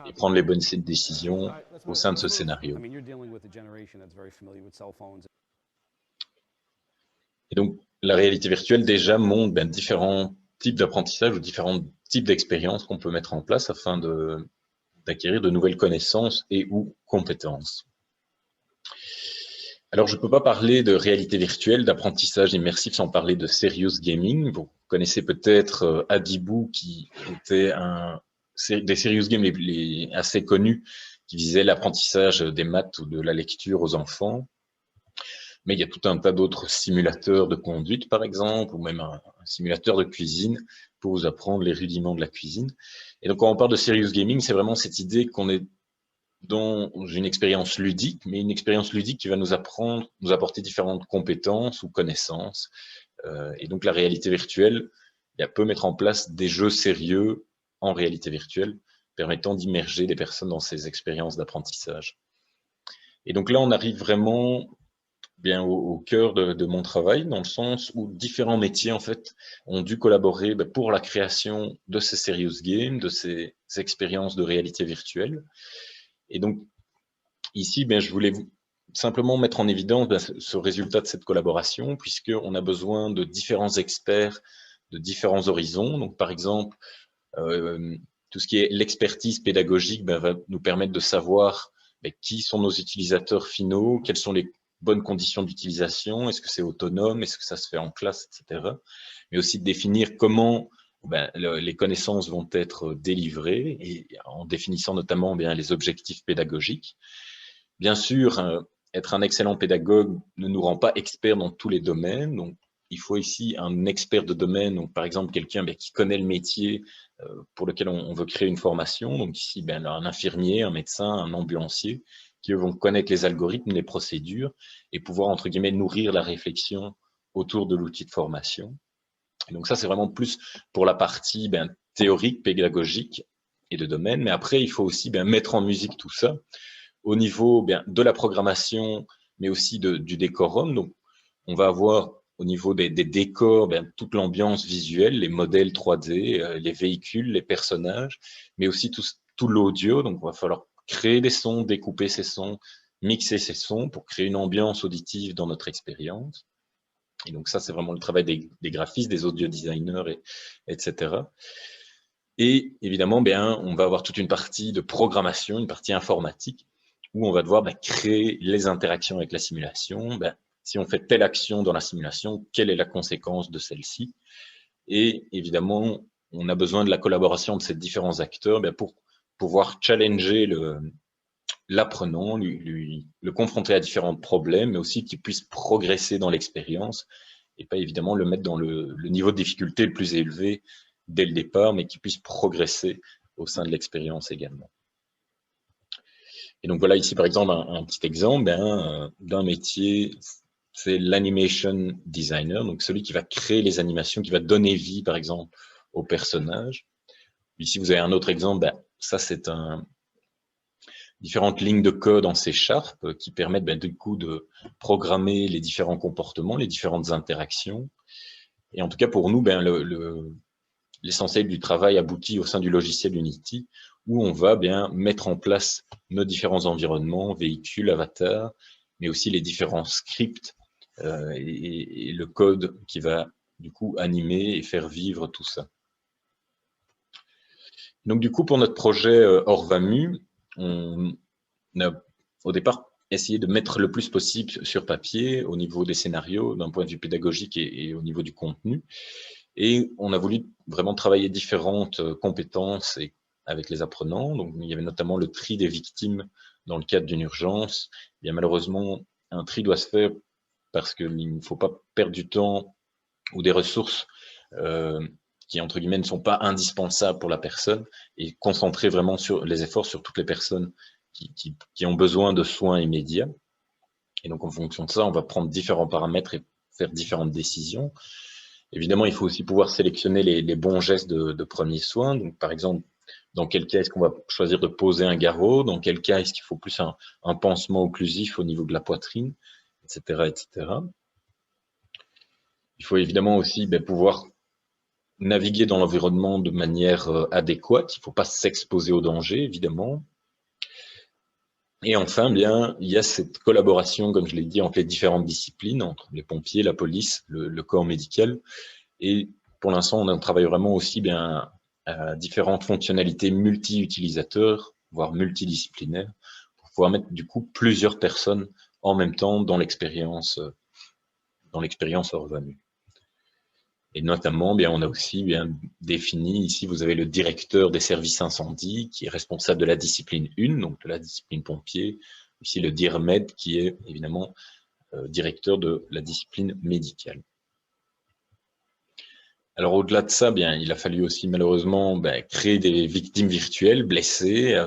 et prendre les bonnes décisions au sein de ce scénario. Et donc, la réalité virtuelle déjà montre différents types d'apprentissage ou différents types d'expériences qu'on peut mettre en place afin d'acquérir de nouvelles connaissances et ou compétences. Alors, je ne peux pas parler de réalité virtuelle, d'apprentissage immersif sans parler de serious gaming. Vous connaissez peut-être Adibou, qui était des serious games assez connus, qui visait l'apprentissage des maths ou de la lecture aux enfants. Mais il y a tout un tas d'autres simulateurs de conduite, par exemple, ou même un simulateur de cuisine pour vous apprendre les rudiments de la cuisine. Et donc, quand on parle de serious gaming, c'est vraiment cette idée qu'on est dans une expérience ludique, mais une expérience ludique qui va nous apporter différentes compétences ou connaissances. Et donc, la réalité virtuelle peut mettre en place des jeux sérieux en réalité virtuelle, permettant d'immerger des personnes dans ces expériences d'apprentissage. Et donc là, on arrive vraiment au cœur de mon travail, dans le sens où différents métiers, en fait, ont dû collaborer pour la création de ces serious games, de ces expériences de réalité virtuelle. Et donc, ici, je voulais simplement mettre en évidence ce résultat de cette collaboration, puisqu'on a besoin de différents experts de différents horizons. Donc, par exemple, tout ce qui est l'expertise pédagogique va nous permettre de savoir qui sont nos utilisateurs finaux, quelles sont les bonnes conditions d'utilisation, est-ce que c'est autonome, est-ce que ça se fait en classe, etc. Mais aussi de définir comment les connaissances vont être délivrées et en définissant notamment les objectifs pédagogiques. Bien sûr, être un excellent pédagogue ne nous rend pas experts dans tous les domaines. Donc, il faut ici un expert de domaine, donc par exemple quelqu'un qui connaît le métier pour lequel on veut créer une formation. Donc ici, un infirmier, un médecin, un ambulancier qui vont connaître les algorithmes, les procédures et pouvoir, entre guillemets, nourrir la réflexion autour de l'outil de formation. Et donc ça, c'est vraiment plus pour la partie théorique, pédagogique, et de domaine. Mais après, il faut aussi mettre en musique tout ça au niveau de la programmation, mais aussi du décorum. Donc, on va avoir au niveau des décors, toute l'ambiance visuelle, les modèles 3D, les véhicules, les personnages, mais aussi tout l'audio. Donc, il va falloir créer des sons, découper ces sons, mixer ces sons pour créer une ambiance auditive dans notre expérience. Et donc ça, c'est vraiment le travail des graphistes, des audio designers, etc. Et évidemment, on va avoir toute une partie de programmation, une partie informatique, où on va devoir créer les interactions avec la simulation. Si on fait telle action dans la simulation, quelle est la conséquence de celle-ci? Et évidemment, on a besoin de la collaboration de ces différents acteurs pour pouvoir challenger l'apprenant, le confronter à différents problèmes, mais aussi qu'il puisse progresser dans l'expérience et pas évidemment le mettre dans le niveau de difficulté le plus élevé dès le départ, mais qu'il puisse progresser au sein de l'expérience également. Et donc voilà ici par exemple un petit exemple d'un métier, c'est l'animation designer, donc celui qui va créer les animations, qui va donner vie par exemple au personnage. Ici vous avez un autre exemple, ça c'est différentes lignes de code en C# qui permettent du coup de programmer les différents comportements, les différentes interactions. Et en tout cas pour nous, l'essentiel du travail aboutit au sein du logiciel Unity, où on va mettre en place nos différents environnements, véhicules, avatars, mais aussi les différents scripts et le code qui va du coup animer et faire vivre tout ça. Donc du coup, pour notre projet Orvamu, on a au départ essayé de mettre le plus possible sur papier au niveau des scénarios, d'un point de vue pédagogique et au niveau du contenu. Et on a voulu vraiment travailler différentes compétences avec les apprenants. Donc il y avait notamment le tri des victimes dans le cadre d'une urgence. Malheureusement, un tri doit se faire parce qu'il ne faut pas perdre du temps ou des ressources qui, entre guillemets, ne sont pas indispensables pour la personne et concentrer vraiment les efforts sur toutes les personnes qui ont besoin de soins immédiats. Et donc, en fonction de ça, on va prendre différents paramètres et faire différentes décisions. Évidemment, il faut aussi pouvoir sélectionner les bons gestes de premiers soins. Donc, par exemple, dans quel cas est-ce qu'on va choisir de poser un garrot? Dans quel cas est-ce qu'il faut plus un pansement occlusif au niveau de la poitrine, etc., etc. Il faut évidemment aussi pouvoir naviguer dans l'environnement de manière adéquate. Il ne faut pas s'exposer au danger, évidemment. Et enfin, il y a cette collaboration, comme je l'ai dit, entre les différentes disciplines, entre les pompiers, la police, le corps médical. Et pour l'instant, on travaille vraiment aussi à différentes fonctionnalités multi-utilisateurs, voire multidisciplinaires, pour pouvoir mettre du coup plusieurs personnes en même temps dans l'expérience Orvamu. Et notamment, on a aussi défini, ici vous avez le directeur des services incendie qui est responsable de la discipline 1, donc de la discipline pompier, ici le DIRMED qui est évidemment directeur de la discipline médicale. Alors au-delà de ça, il a fallu aussi malheureusement créer des victimes virtuelles blessées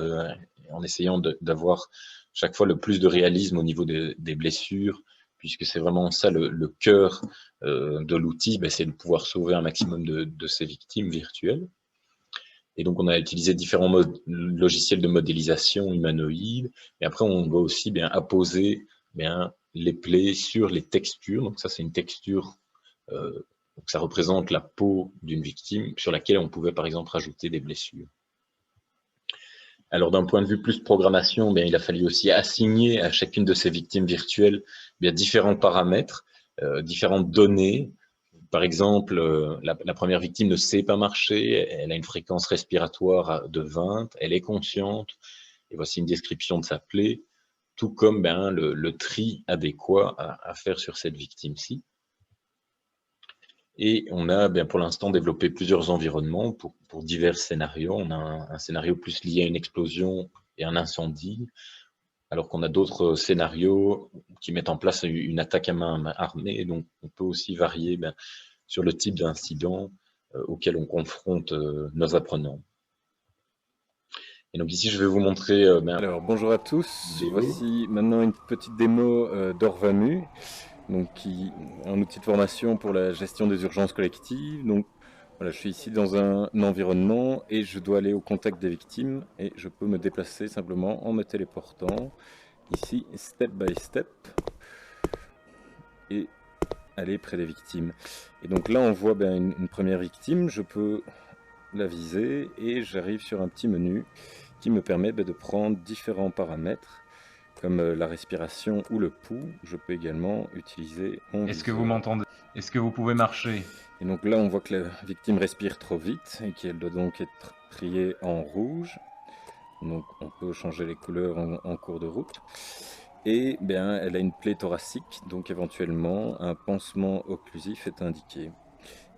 en essayant d'avoir chaque fois le plus de réalisme au niveau des blessures, puisque c'est vraiment ça le cœur de l'outil, c'est de pouvoir sauver un maximum de ces victimes virtuelles. Et donc on a utilisé différents logiciels de modélisation humanoïde, et après on va aussi apposer les plaies sur les textures. Donc ça c'est une texture donc ça représente la peau d'une victime sur laquelle on pouvait par exemple rajouter des blessures. Alors d'un point de vue plus programmation, il a fallu aussi assigner à chacune de ces victimes virtuelles différents paramètres, différentes données. Par exemple, la première victime ne sait pas marcher, elle a une fréquence respiratoire de 20, elle est consciente, et voici une description de sa plaie, tout comme le tri adéquat à faire sur cette victime-ci. Et on a pour l'instant développé plusieurs environnements pour divers scénarios. On a un scénario plus lié à une explosion et un incendie, alors qu'on a d'autres scénarios qui mettent en place une attaque à main armée. Donc on peut aussi varier sur le type d'incident auquel on confronte nos apprenants. Et donc ici, je vais vous montrer... Alors bonjour à tous, voici maintenant une petite démo d'Orvamu. Donc un outil de formation pour la gestion des urgences collectives. Donc Voilà, je suis ici dans un environnement et je dois aller au contact des victimes et je peux me déplacer simplement en me téléportant ici, step by step, et aller près des victimes. Et donc là, on voit une première victime, je peux la viser et j'arrive sur un petit menu qui me permet de prendre différents paramètres comme la respiration ou le pouls. Je peux également utiliser mon Est-ce que viseur. vous m'entendez? Est-ce que vous pouvez marcher? Et donc là, on voit que la victime respire trop vite et qu'elle doit donc être triée en rouge. Donc on peut changer les couleurs en cours de route. Et bien, elle a une plaie thoracique, donc éventuellement un pansement occlusif est indiqué.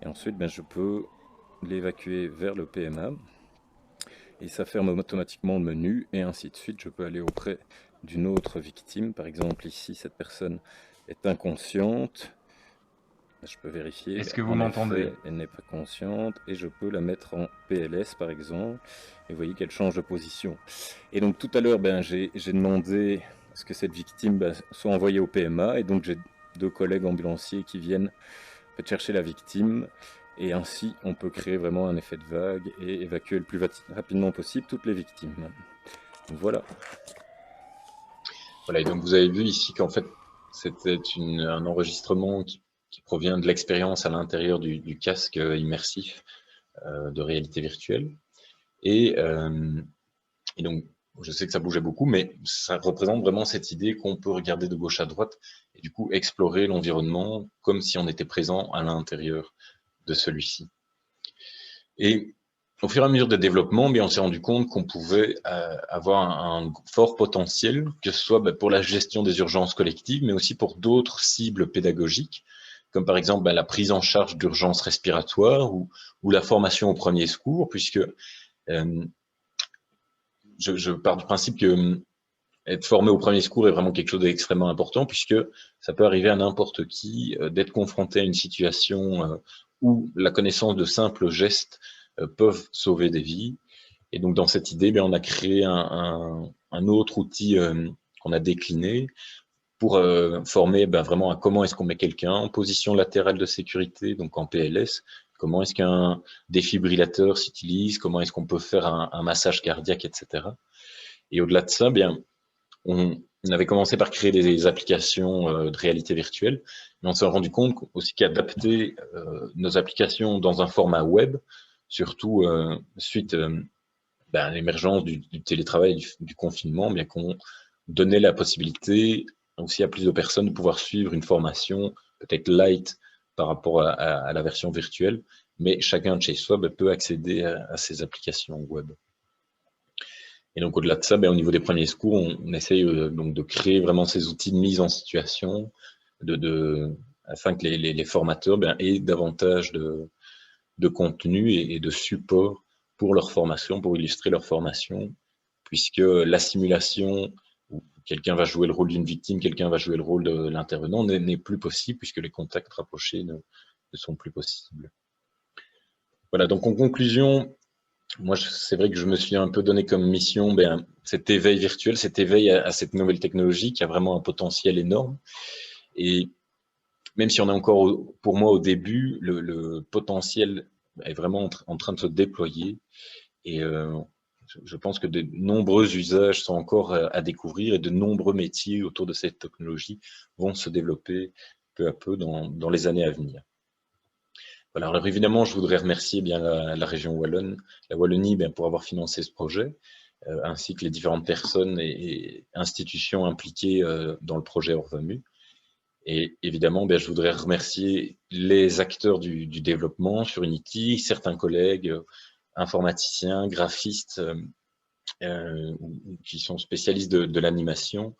Et ensuite, je peux l'évacuer vers le PMA. Et ça ferme automatiquement le menu, et ainsi de suite. Je peux aller auprès d'une autre victime. Par exemple, ici, cette personne est inconsciente. Je peux vérifier. Est-ce que vous En m'entendez? effet, elle n'est pas consciente, et je peux la mettre en PLS, par exemple. Et vous voyez qu'elle change de position. Et donc, tout à l'heure, j'ai demandé à ce que cette victime soit envoyée au PMA. Et donc, j'ai 2 collègues ambulanciers qui viennent chercher la victime. Et ainsi, on peut créer vraiment un effet de vague et évacuer le plus rapidement possible toutes les victimes. Donc, voilà. Voilà, et donc vous avez vu ici qu'en fait, c'était un enregistrement qui provient de l'expérience à l'intérieur du casque immersif de réalité virtuelle. Et, et donc, je sais que ça bougeait beaucoup, mais ça représente vraiment cette idée qu'on peut regarder de gauche à droite et du coup explorer l'environnement comme si on était présent à l'intérieur de celui-ci. Et au fur et à mesure des développements, on s'est rendu compte qu'on pouvait avoir un fort potentiel, que ce soit pour la gestion des urgences collectives, mais aussi pour d'autres cibles pédagogiques, comme par exemple la prise en charge d'urgences respiratoires ou la formation au premier secours, puisque je pars du principe que être formé au premier secours est vraiment quelque chose d'extrêmement important, puisque ça peut arriver à n'importe qui d'être confronté à une situation où la connaissance de simples gestes peuvent sauver des vies. Et donc, dans cette idée, on a créé un autre outil qu'on a décliné pour former vraiment à comment est-ce qu'on met quelqu'un en position latérale de sécurité, donc en PLS, comment est-ce qu'un défibrillateur s'utilise, comment est-ce qu'on peut faire un massage cardiaque, etc. Et au-delà de ça, on avait commencé par créer des applications de réalité virtuelle, mais on s'est rendu compte aussi qu'adapter nos applications dans un format web, surtout suite à l'émergence du télétravail et du confinement, bien qu'on donnait la possibilité aussi à plus de personnes de pouvoir suivre une formation peut-être light par rapport à la version virtuelle, mais chacun de chez soi peut accéder à ces applications web. Et donc, au-delà de ça, au niveau des premiers secours, on essaye donc de créer vraiment ces outils de mise en situation afin que les formateurs aient davantage de contenu et de support pour leur formation, pour illustrer leur formation, puisque la simulation où quelqu'un va jouer le rôle d'une victime, quelqu'un va jouer le rôle de l'intervenant n'est plus possible puisque les contacts rapprochés ne sont plus possibles. Voilà, donc en conclusion, moi, c'est vrai que je me suis un peu donné comme mission cet éveil virtuel, cet éveil à cette nouvelle technologie qui a vraiment un potentiel énorme. Et même si on est encore, pour moi, au début, le potentiel est vraiment en train de se déployer. Et je pense que de nombreux usages sont encore à découvrir et de nombreux métiers autour de cette technologie vont se développer peu à peu dans les années à venir. Voilà, alors évidemment, je voudrais remercier la région Wallonne, la Wallonie, pour avoir financé ce projet, ainsi que les différentes personnes et institutions impliquées dans le projet Orvamu. Et évidemment, je voudrais remercier les acteurs du développement sur Unity, certains collègues informaticiens, graphistes qui sont spécialistes de l'animation,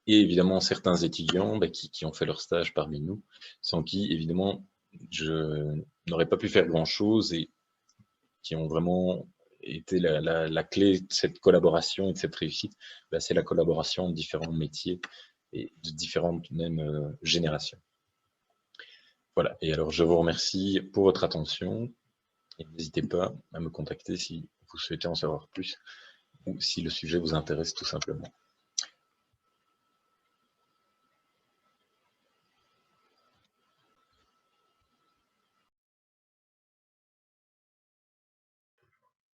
et évidemment certains étudiants qui ont fait leur stage parmi nous, sans qui, évidemment, je n'aurais pas pu faire grand-chose et qui ont vraiment été la clé de cette collaboration et de cette réussite. C'est la collaboration de différents métiers et de différentes même générations. Voilà, et alors je vous remercie pour votre attention et n'hésitez pas à me contacter si vous souhaitez en savoir plus ou si le sujet vous intéresse tout simplement.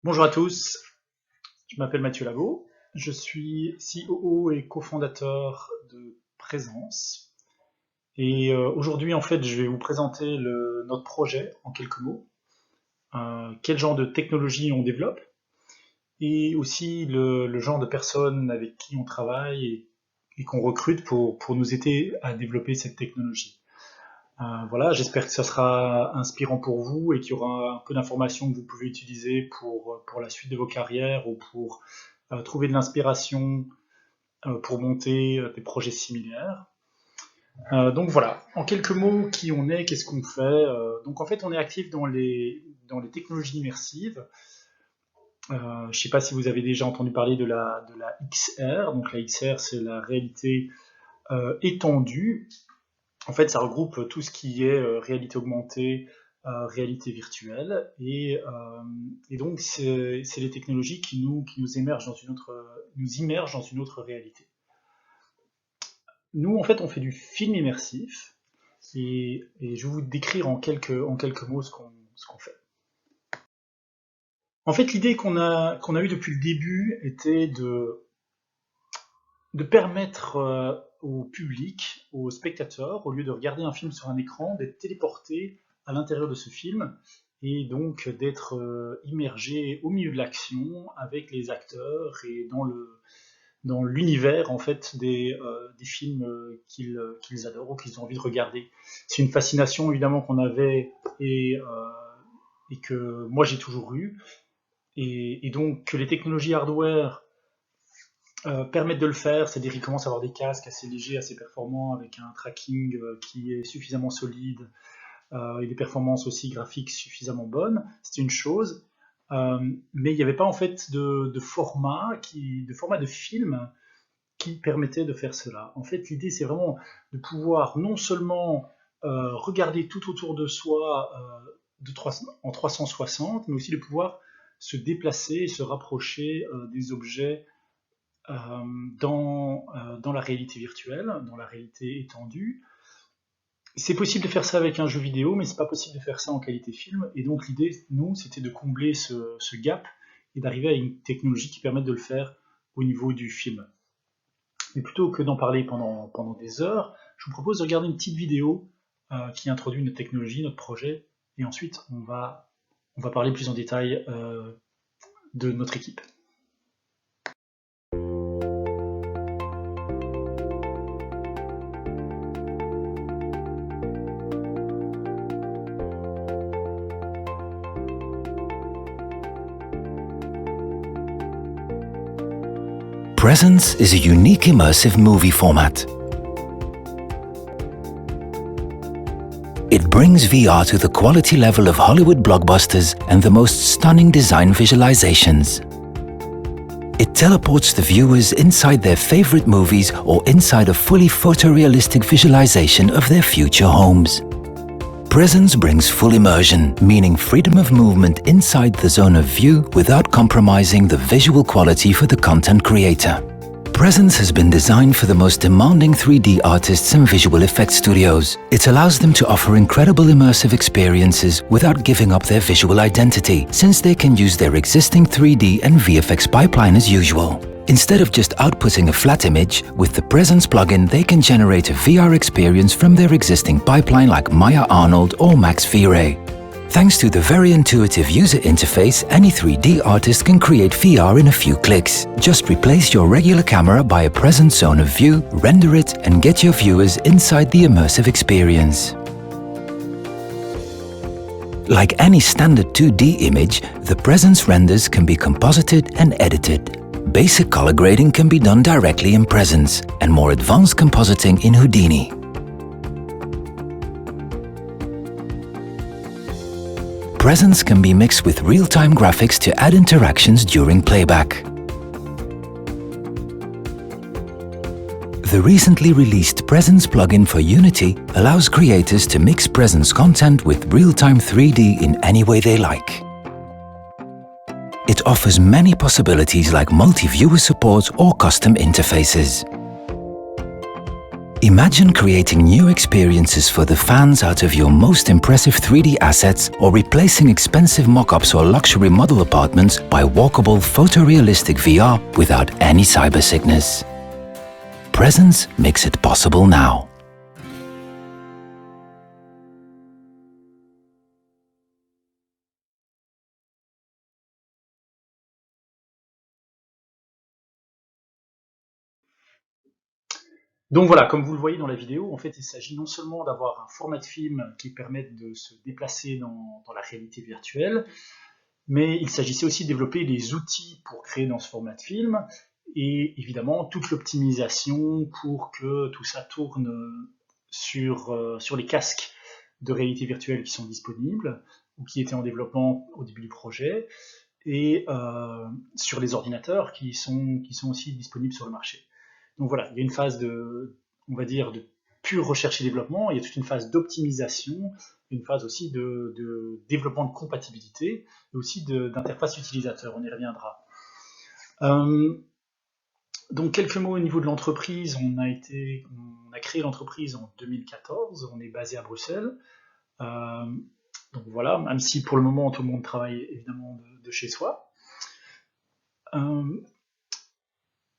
Bonjour à tous, je m'appelle Mathieu Laveau, je suis COO et cofondateur de Présence. Et aujourd'hui, en fait, je vais vous présenter notre projet en quelques mots, quel genre de technologie on développe, et aussi le genre de personnes avec qui on travaille et qu'on recrute pour nous aider à développer cette technologie. Voilà, j'espère que ça sera inspirant pour vous et qu'il y aura un peu d'informations que vous pouvez utiliser pour la suite de vos carrières ou pour trouver de l'inspiration pour monter des projets similaires. Donc voilà, en quelques mots, qui on est, qu'est-ce qu'on fait. Donc en fait, on est actif dans les technologies immersives. Je ne sais pas si vous avez déjà entendu parler de la XR. Donc la XR, c'est la réalité étendue. En fait, ça regroupe tout ce qui est réalité augmentée, réalité virtuelle, et donc c'est les technologies qui nous immergent dans une autre réalité. Nous, en fait, on fait du film immersif, et je vais vous décrire en quelques mots ce qu'on fait. En fait, l'idée qu'on a eue depuis le début était de permettre au public, aux spectateurs, au lieu de regarder un film sur un écran, d'être téléporté à l'intérieur de ce film et donc d'être immergé au milieu de l'action avec les acteurs et dans l'univers en fait des films qu'ils adorent ou qu'ils ont envie de regarder. C'est une fascination évidemment qu'on avait et que moi j'ai toujours eu, et donc que les technologies hardware permettent de le faire, c'est-à-dire qu'ils commencent à avoir des casques assez légers, assez performants, avec un tracking qui est suffisamment solide et des performances aussi graphiques suffisamment bonnes, c'est une chose, mais il n'y avait pas en fait de format de film qui permettait de faire cela. En fait, l'idée c'est vraiment de pouvoir non seulement regarder tout autour de soi en 360, mais aussi de pouvoir se déplacer et se rapprocher des objets dans la réalité virtuelle, dans la réalité étendue. C'est possible de faire ça avec un jeu vidéo, mais c'est pas possible de faire ça en qualité film, et donc l'idée, nous, c'était de combler ce gap et d'arriver à une technologie qui permette de le faire au niveau du film. Mais plutôt que d'en parler pendant des heures, je vous propose de regarder une petite vidéo qui introduit notre technologie, notre projet, et ensuite on va parler plus en détail de notre équipe. Presence is a unique immersive movie format. It brings VR to the quality level of Hollywood blockbusters and the most stunning design visualizations. It teleports the viewers inside their favorite movies or inside a fully photorealistic visualization of their future homes. Presence brings full immersion, meaning freedom of movement inside the zone of view without compromising the visual quality for the content creator. Presence has been designed for the most demanding 3D artists and visual effects studios. It allows them to offer incredible immersive experiences without giving up their visual identity, since they can use their existing 3D and VFX pipeline as usual. Instead of just outputting a flat image, with the Presence plugin they can generate a VR experience from their existing pipeline like Maya Arnold or Max V-Ray. Thanks to the very intuitive user interface, any 3D artist can create VR in a few clicks. Just replace your regular camera by a Presence zone of view, render it, and get your viewers inside the immersive experience. Like any standard 2D image, the Presence renders can be composited and edited. Basic color grading can be done directly in Presence, and more advanced compositing in Houdini. Presence can be mixed with real-time graphics to add interactions during playback. The recently released Presence plugin for Unity allows creators to mix Presence content with real-time 3D in any way they like. It offers many possibilities like multi-viewer support or custom interfaces. Imagine creating new experiences for the fans out of your most impressive 3D assets, or replacing expensive mock-ups or luxury model apartments by walkable photorealistic VR without any cyber sickness. Presence makes it possible now. Donc voilà, comme vous le voyez dans la vidéo, en fait, il s'agit non seulement d'avoir un format de film qui permette de se déplacer dans la réalité virtuelle, mais il s'agissait aussi de développer des outils pour créer dans ce format de film, et évidemment toute l'optimisation pour que tout ça tourne sur les casques de réalité virtuelle qui sont disponibles, ou qui étaient en développement au début du projet, et sur les ordinateurs qui sont aussi disponibles sur le marché. Donc voilà, il y a une phase on va dire, de pure recherche et développement, il y a toute une phase d'optimisation, une phase aussi de développement de compatibilité, et aussi d'interface utilisateur, on y reviendra. Donc quelques mots au niveau de l'entreprise. On a créé l'entreprise en 2014, on est basé à Bruxelles. Donc voilà, même si pour le moment tout le monde travaille évidemment de chez soi.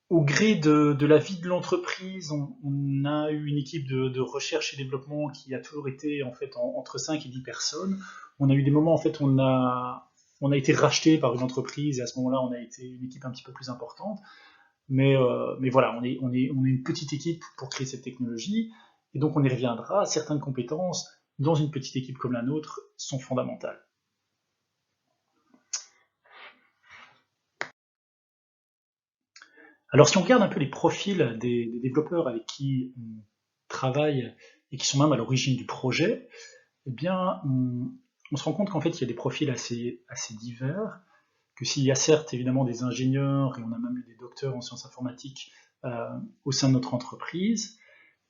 Au gré de la vie de l'entreprise, on a eu une équipe de recherche et développement qui a toujours été en fait entre 5 et 10 personnes. On a eu des moments, en fait, on a été racheté par une entreprise, et à ce moment-là, on a été une équipe un petit peu plus importante. Mais voilà, on est une petite équipe pour créer cette technologie, et donc on y reviendra. Certaines compétences dans une petite équipe comme la nôtre sont fondamentales. Alors si on regarde un peu les profils des développeurs avec qui on travaille et qui sont même à l'origine du projet, eh bien on se rend compte qu'en fait il y a des profils assez divers, que s'il y a certes évidemment des ingénieurs, et on a même eu des docteurs en sciences informatiques au sein de notre entreprise,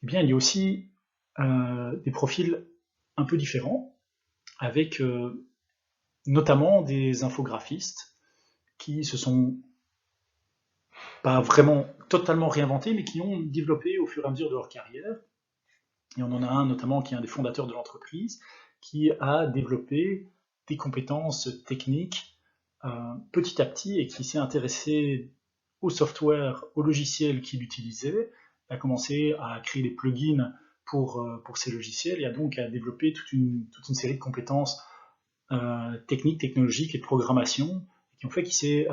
eh bien il y a aussi des profils un peu différents, avec notamment des infographistes qui se sont pas vraiment totalement réinventés, mais qui ont développé au fur et à mesure de leur carrière. Et on en a un notamment qui est un des fondateurs de l'entreprise, qui a développé des compétences techniques petit à petit, et qui s'est intéressé au software, au logiciel qu'il utilisait, a commencé à créer des plugins pour ces logiciels, et a donc à développer toute une série de compétences techniques, technologiques et de programmation, qui ont fait qu'il s'est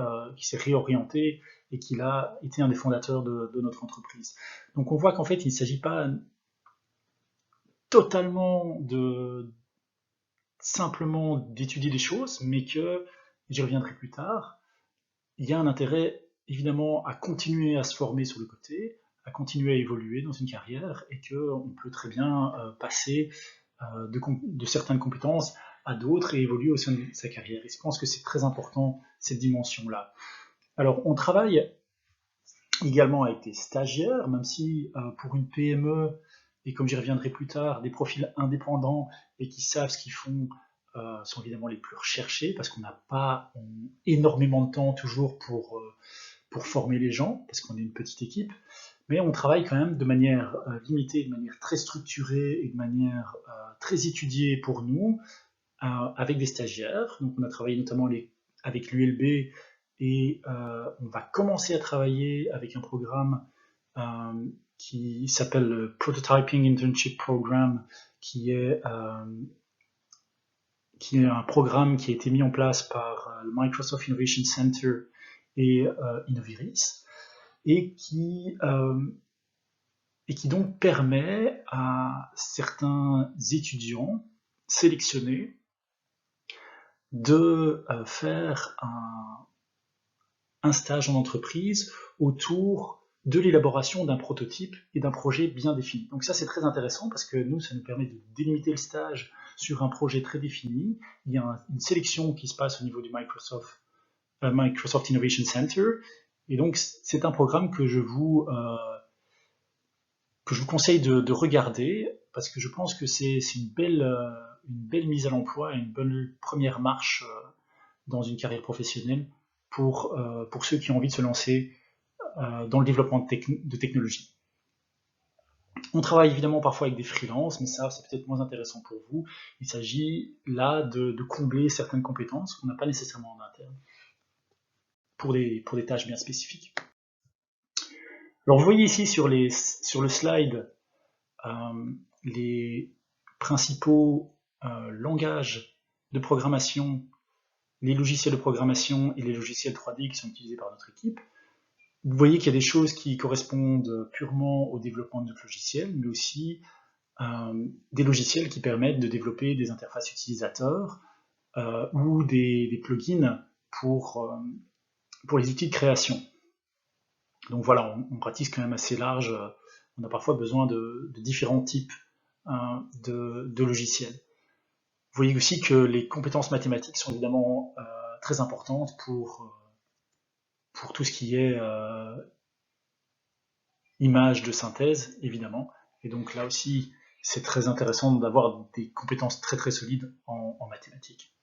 réorienté et qu'il a été un des fondateurs de notre entreprise. Donc on voit qu'en fait il ne s'agit pas totalement simplement d'étudier des choses, mais que, j'y reviendrai plus tard, il y a un intérêt évidemment à continuer à se former sur le côté, à continuer à évoluer dans une carrière, et qu'on peut très bien passer de certaines compétences à d'autres et évoluer au sein de sa carrière. Et je pense que c'est très important, cette dimension-là. Alors on travaille également avec des stagiaires, même si pour une PME, et comme j'y reviendrai plus tard, des profils indépendants et qui savent ce qu'ils font sont évidemment les plus recherchés, parce qu'on n'a pas énormément de temps toujours pour former les gens, parce qu'on est une petite équipe, mais on travaille quand même de manière limitée, de manière très structurée et de manière très étudiée pour nous, avec des stagiaires. Donc on a travaillé notamment avec l'ULB, et on va commencer à travailler avec un programme qui s'appelle le Prototyping Internship Program, qui est un programme qui a été mis en place par le Microsoft Innovation Center et Innoviris, et qui donc permet à certains étudiants sélectionnés de faire un stage en entreprise autour de l'élaboration d'un prototype et d'un projet bien défini. Donc ça, c'est très intéressant, parce que nous, ça nous permet de délimiter le stage sur un projet très défini. Il y a une sélection qui se passe au niveau du Microsoft Innovation Center, et donc c'est un programme que je vous conseille de regarder, parce que je pense que c'est une belle mise à l'emploi et une bonne première marche dans une carrière professionnelle pour ceux qui ont envie de se lancer dans le développement de technologie. On travaille évidemment parfois avec des freelances, mais ça, c'est peut-être moins intéressant pour vous. Il s'agit là de combler certaines compétences qu'on n'a pas nécessairement en interne pour des tâches bien spécifiques. Alors, vous voyez ici sur le slide les principaux langages de programmation, les logiciels de programmation et les logiciels 3D qui sont utilisés par notre équipe. Vous voyez qu'il y a des choses qui correspondent purement au développement de notre logiciel, mais aussi des logiciels qui permettent de développer des interfaces utilisateurs ou des plugins pour les outils de création. Donc voilà, on pratique quand même assez large. On a parfois besoin de différents types de logiciels. Vous voyez aussi que les compétences mathématiques sont évidemment très importantes pour tout ce qui est image de synthèse, évidemment. Et donc là aussi, c'est très intéressant d'avoir des compétences très très solides en mathématiques.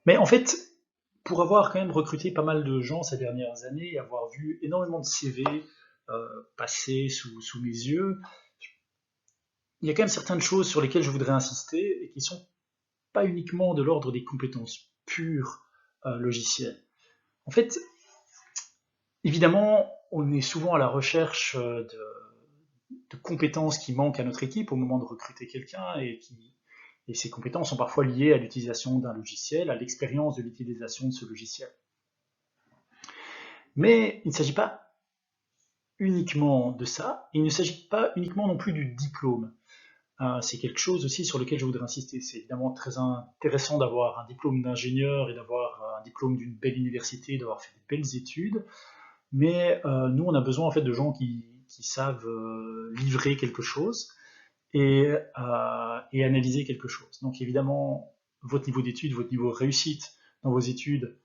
Mais en fait, pour avoir quand même recruté pas mal de gens ces dernières années, et avoir vu énormément de CV passer sous mes yeux, il y a quand même certaines choses sur lesquelles je voudrais insister et qui sont pas uniquement de l'ordre des compétences pures logicielles. En fait, évidemment, on est souvent à la recherche de compétences qui manquent à notre équipe au moment de recruter quelqu'un et ces compétences sont parfois liées à l'utilisation d'un logiciel, à l'expérience de l'utilisation de ce logiciel. Mais il ne s'agit pas uniquement de ça, il ne s'agit pas uniquement non plus du diplôme. C'est quelque chose aussi sur lequel je voudrais insister. C'est évidemment très intéressant d'avoir un diplôme d'ingénieur et d'avoir un diplôme d'une belle université, d'avoir fait de belles études, mais nous on a besoin en fait de gens qui savent livrer quelque chose et analyser quelque chose. Donc évidemment, votre niveau d'études, votre niveau de réussite dans vos études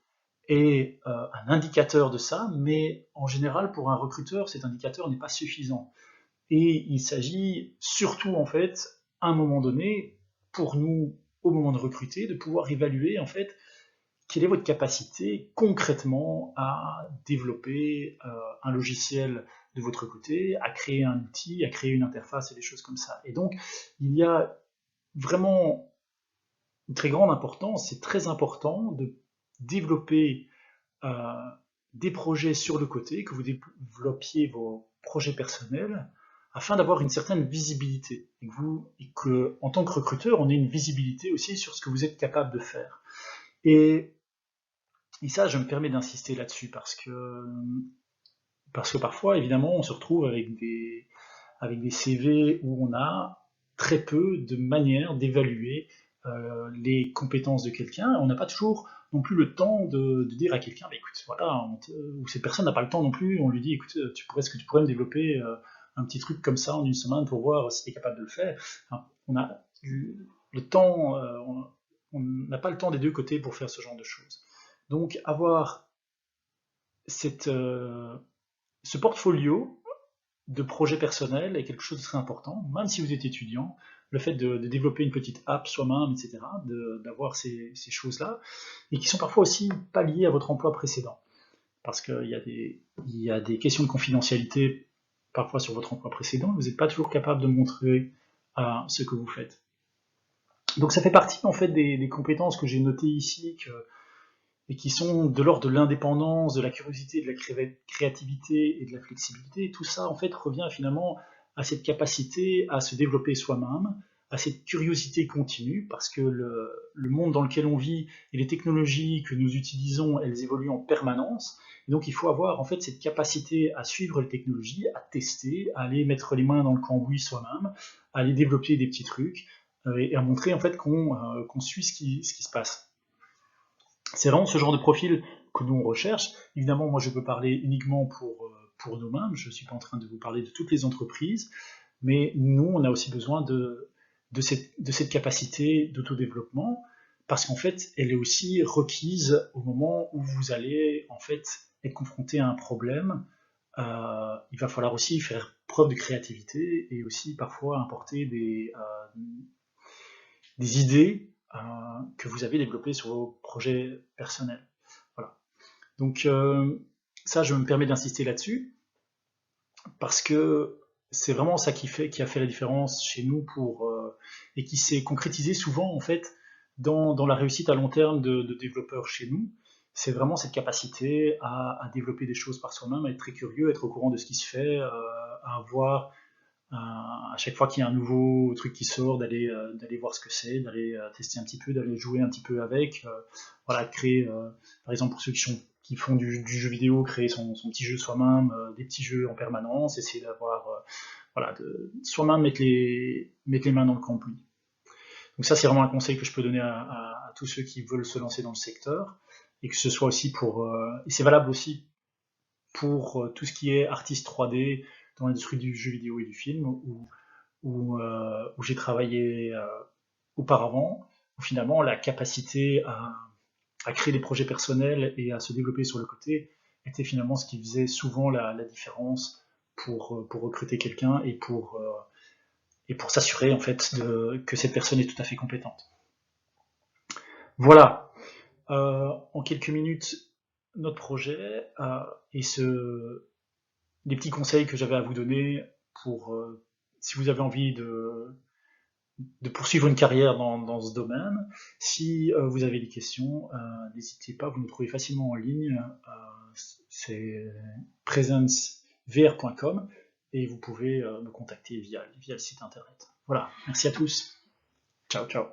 est un indicateur de ça, mais en général, pour un recruteur, cet indicateur n'est pas suffisant. Et il s'agit surtout, en fait, à un moment donné, pour nous, au moment de recruter, de pouvoir évaluer, en fait, quelle est votre capacité concrètement à développer un logiciel de votre côté, à créer un outil, à créer une interface et des choses comme ça. Et donc, il y a vraiment une très grande importance, c'est très important de développer des projets sur le côté, que vous développiez vos projets personnels, afin d'avoir une certaine visibilité. Et que, en tant que recruteur, on ait une visibilité aussi sur ce que vous êtes capable de faire. Et ça, je me permets d'insister là-dessus, parce que parfois, évidemment, on se retrouve avec des CV où on a très peu de manières d'évaluer les compétences de quelqu'un. On n'a pas toujours non plus le temps de dire à quelqu'un, bah, écoute, voilà, ou cette personne n'a pas le temps non plus, on lui dit, écoute, est-ce que tu pourrais me développer un petit truc comme ça en une semaine pour voir si tu es capable de le faire. Enfin, on a le temps, on n'a pas le temps des deux côtés pour faire ce genre de choses. Donc avoir ce portfolio de projets personnels est quelque chose de très important, même si vous êtes étudiant, le fait de développer une petite app soi-même, etc., d'avoir ces choses-là, et qui sont parfois aussi pas liées à votre emploi précédent. Parce qu'il y a des questions de confidentialité parfois sur votre emploi précédent, vous n'êtes pas toujours capable de montrer ce que vous faites. Donc ça fait partie en fait des compétences que j'ai notées ici, et qui sont de l'ordre de l'indépendance, de la curiosité, de la créativité et de la flexibilité. Tout ça, en fait, revient finalement à cette capacité à se développer soi-même, à cette curiosité continue, parce que le monde dans lequel on vit et les technologies que nous utilisons, elles évoluent en permanence. Et donc, il faut avoir en fait cette capacité à suivre les technologies, à tester, à aller mettre les mains dans le cambouis soi-même, à aller développer des petits trucs et à montrer en fait qu'on suit ce qui se passe. C'est vraiment ce genre de profil que nous on recherche. Évidemment, moi je peux parler uniquement pour nous-mêmes, je ne suis pas en train de vous parler de toutes les entreprises, mais nous on a aussi besoin de cette capacité d'autodéveloppement, parce qu'en fait elle est aussi requise au moment où vous allez en fait être confronté à un problème. Il va falloir aussi faire preuve de créativité et aussi parfois importer des idées que vous avez développées sur vos projets personnels. Voilà. Donc ça, je me permets d'insister là-dessus. parce que c'est vraiment ça qui a fait la différence chez nous et qui s'est concrétisé souvent en fait dans la réussite à long terme de développeurs chez nous. C'est vraiment cette capacité à développer des choses par soi-même, à être très curieux, à être au courant de ce qui se fait, à avoir à chaque fois qu'il y a un nouveau truc qui sort, d'aller voir ce que c'est, d'aller tester un petit peu, d'aller jouer un petit peu avec, voilà, créer, par exemple pour ceux qui font du jeu vidéo, créer son petit jeu soi-même, des petits jeux en permanence, essayer d'avoir, voilà, soi-même mettre les mains dans le cambouis. Donc ça, c'est vraiment un conseil que je peux donner à tous ceux qui veulent se lancer dans le secteur, et que ce soit aussi et c'est valable aussi pour tout ce qui est artiste 3D dans l'industrie du jeu vidéo et du film, où j'ai travaillé auparavant, où finalement la capacité à créer des projets personnels et à se développer sur le côté était finalement ce qui faisait souvent la différence pour recruter quelqu'un et pour s'assurer en fait que cette personne est tout à fait compétente. Voilà, en quelques minutes, notre projet et des petits conseils que j'avais à vous donner pour si vous avez envie de poursuivre une carrière dans ce domaine. Si vous avez des questions, n'hésitez pas, vous nous trouvez facilement en ligne, c'est presencevr.com et vous pouvez me contacter via le site internet. Voilà, merci à tous. Ciao, ciao.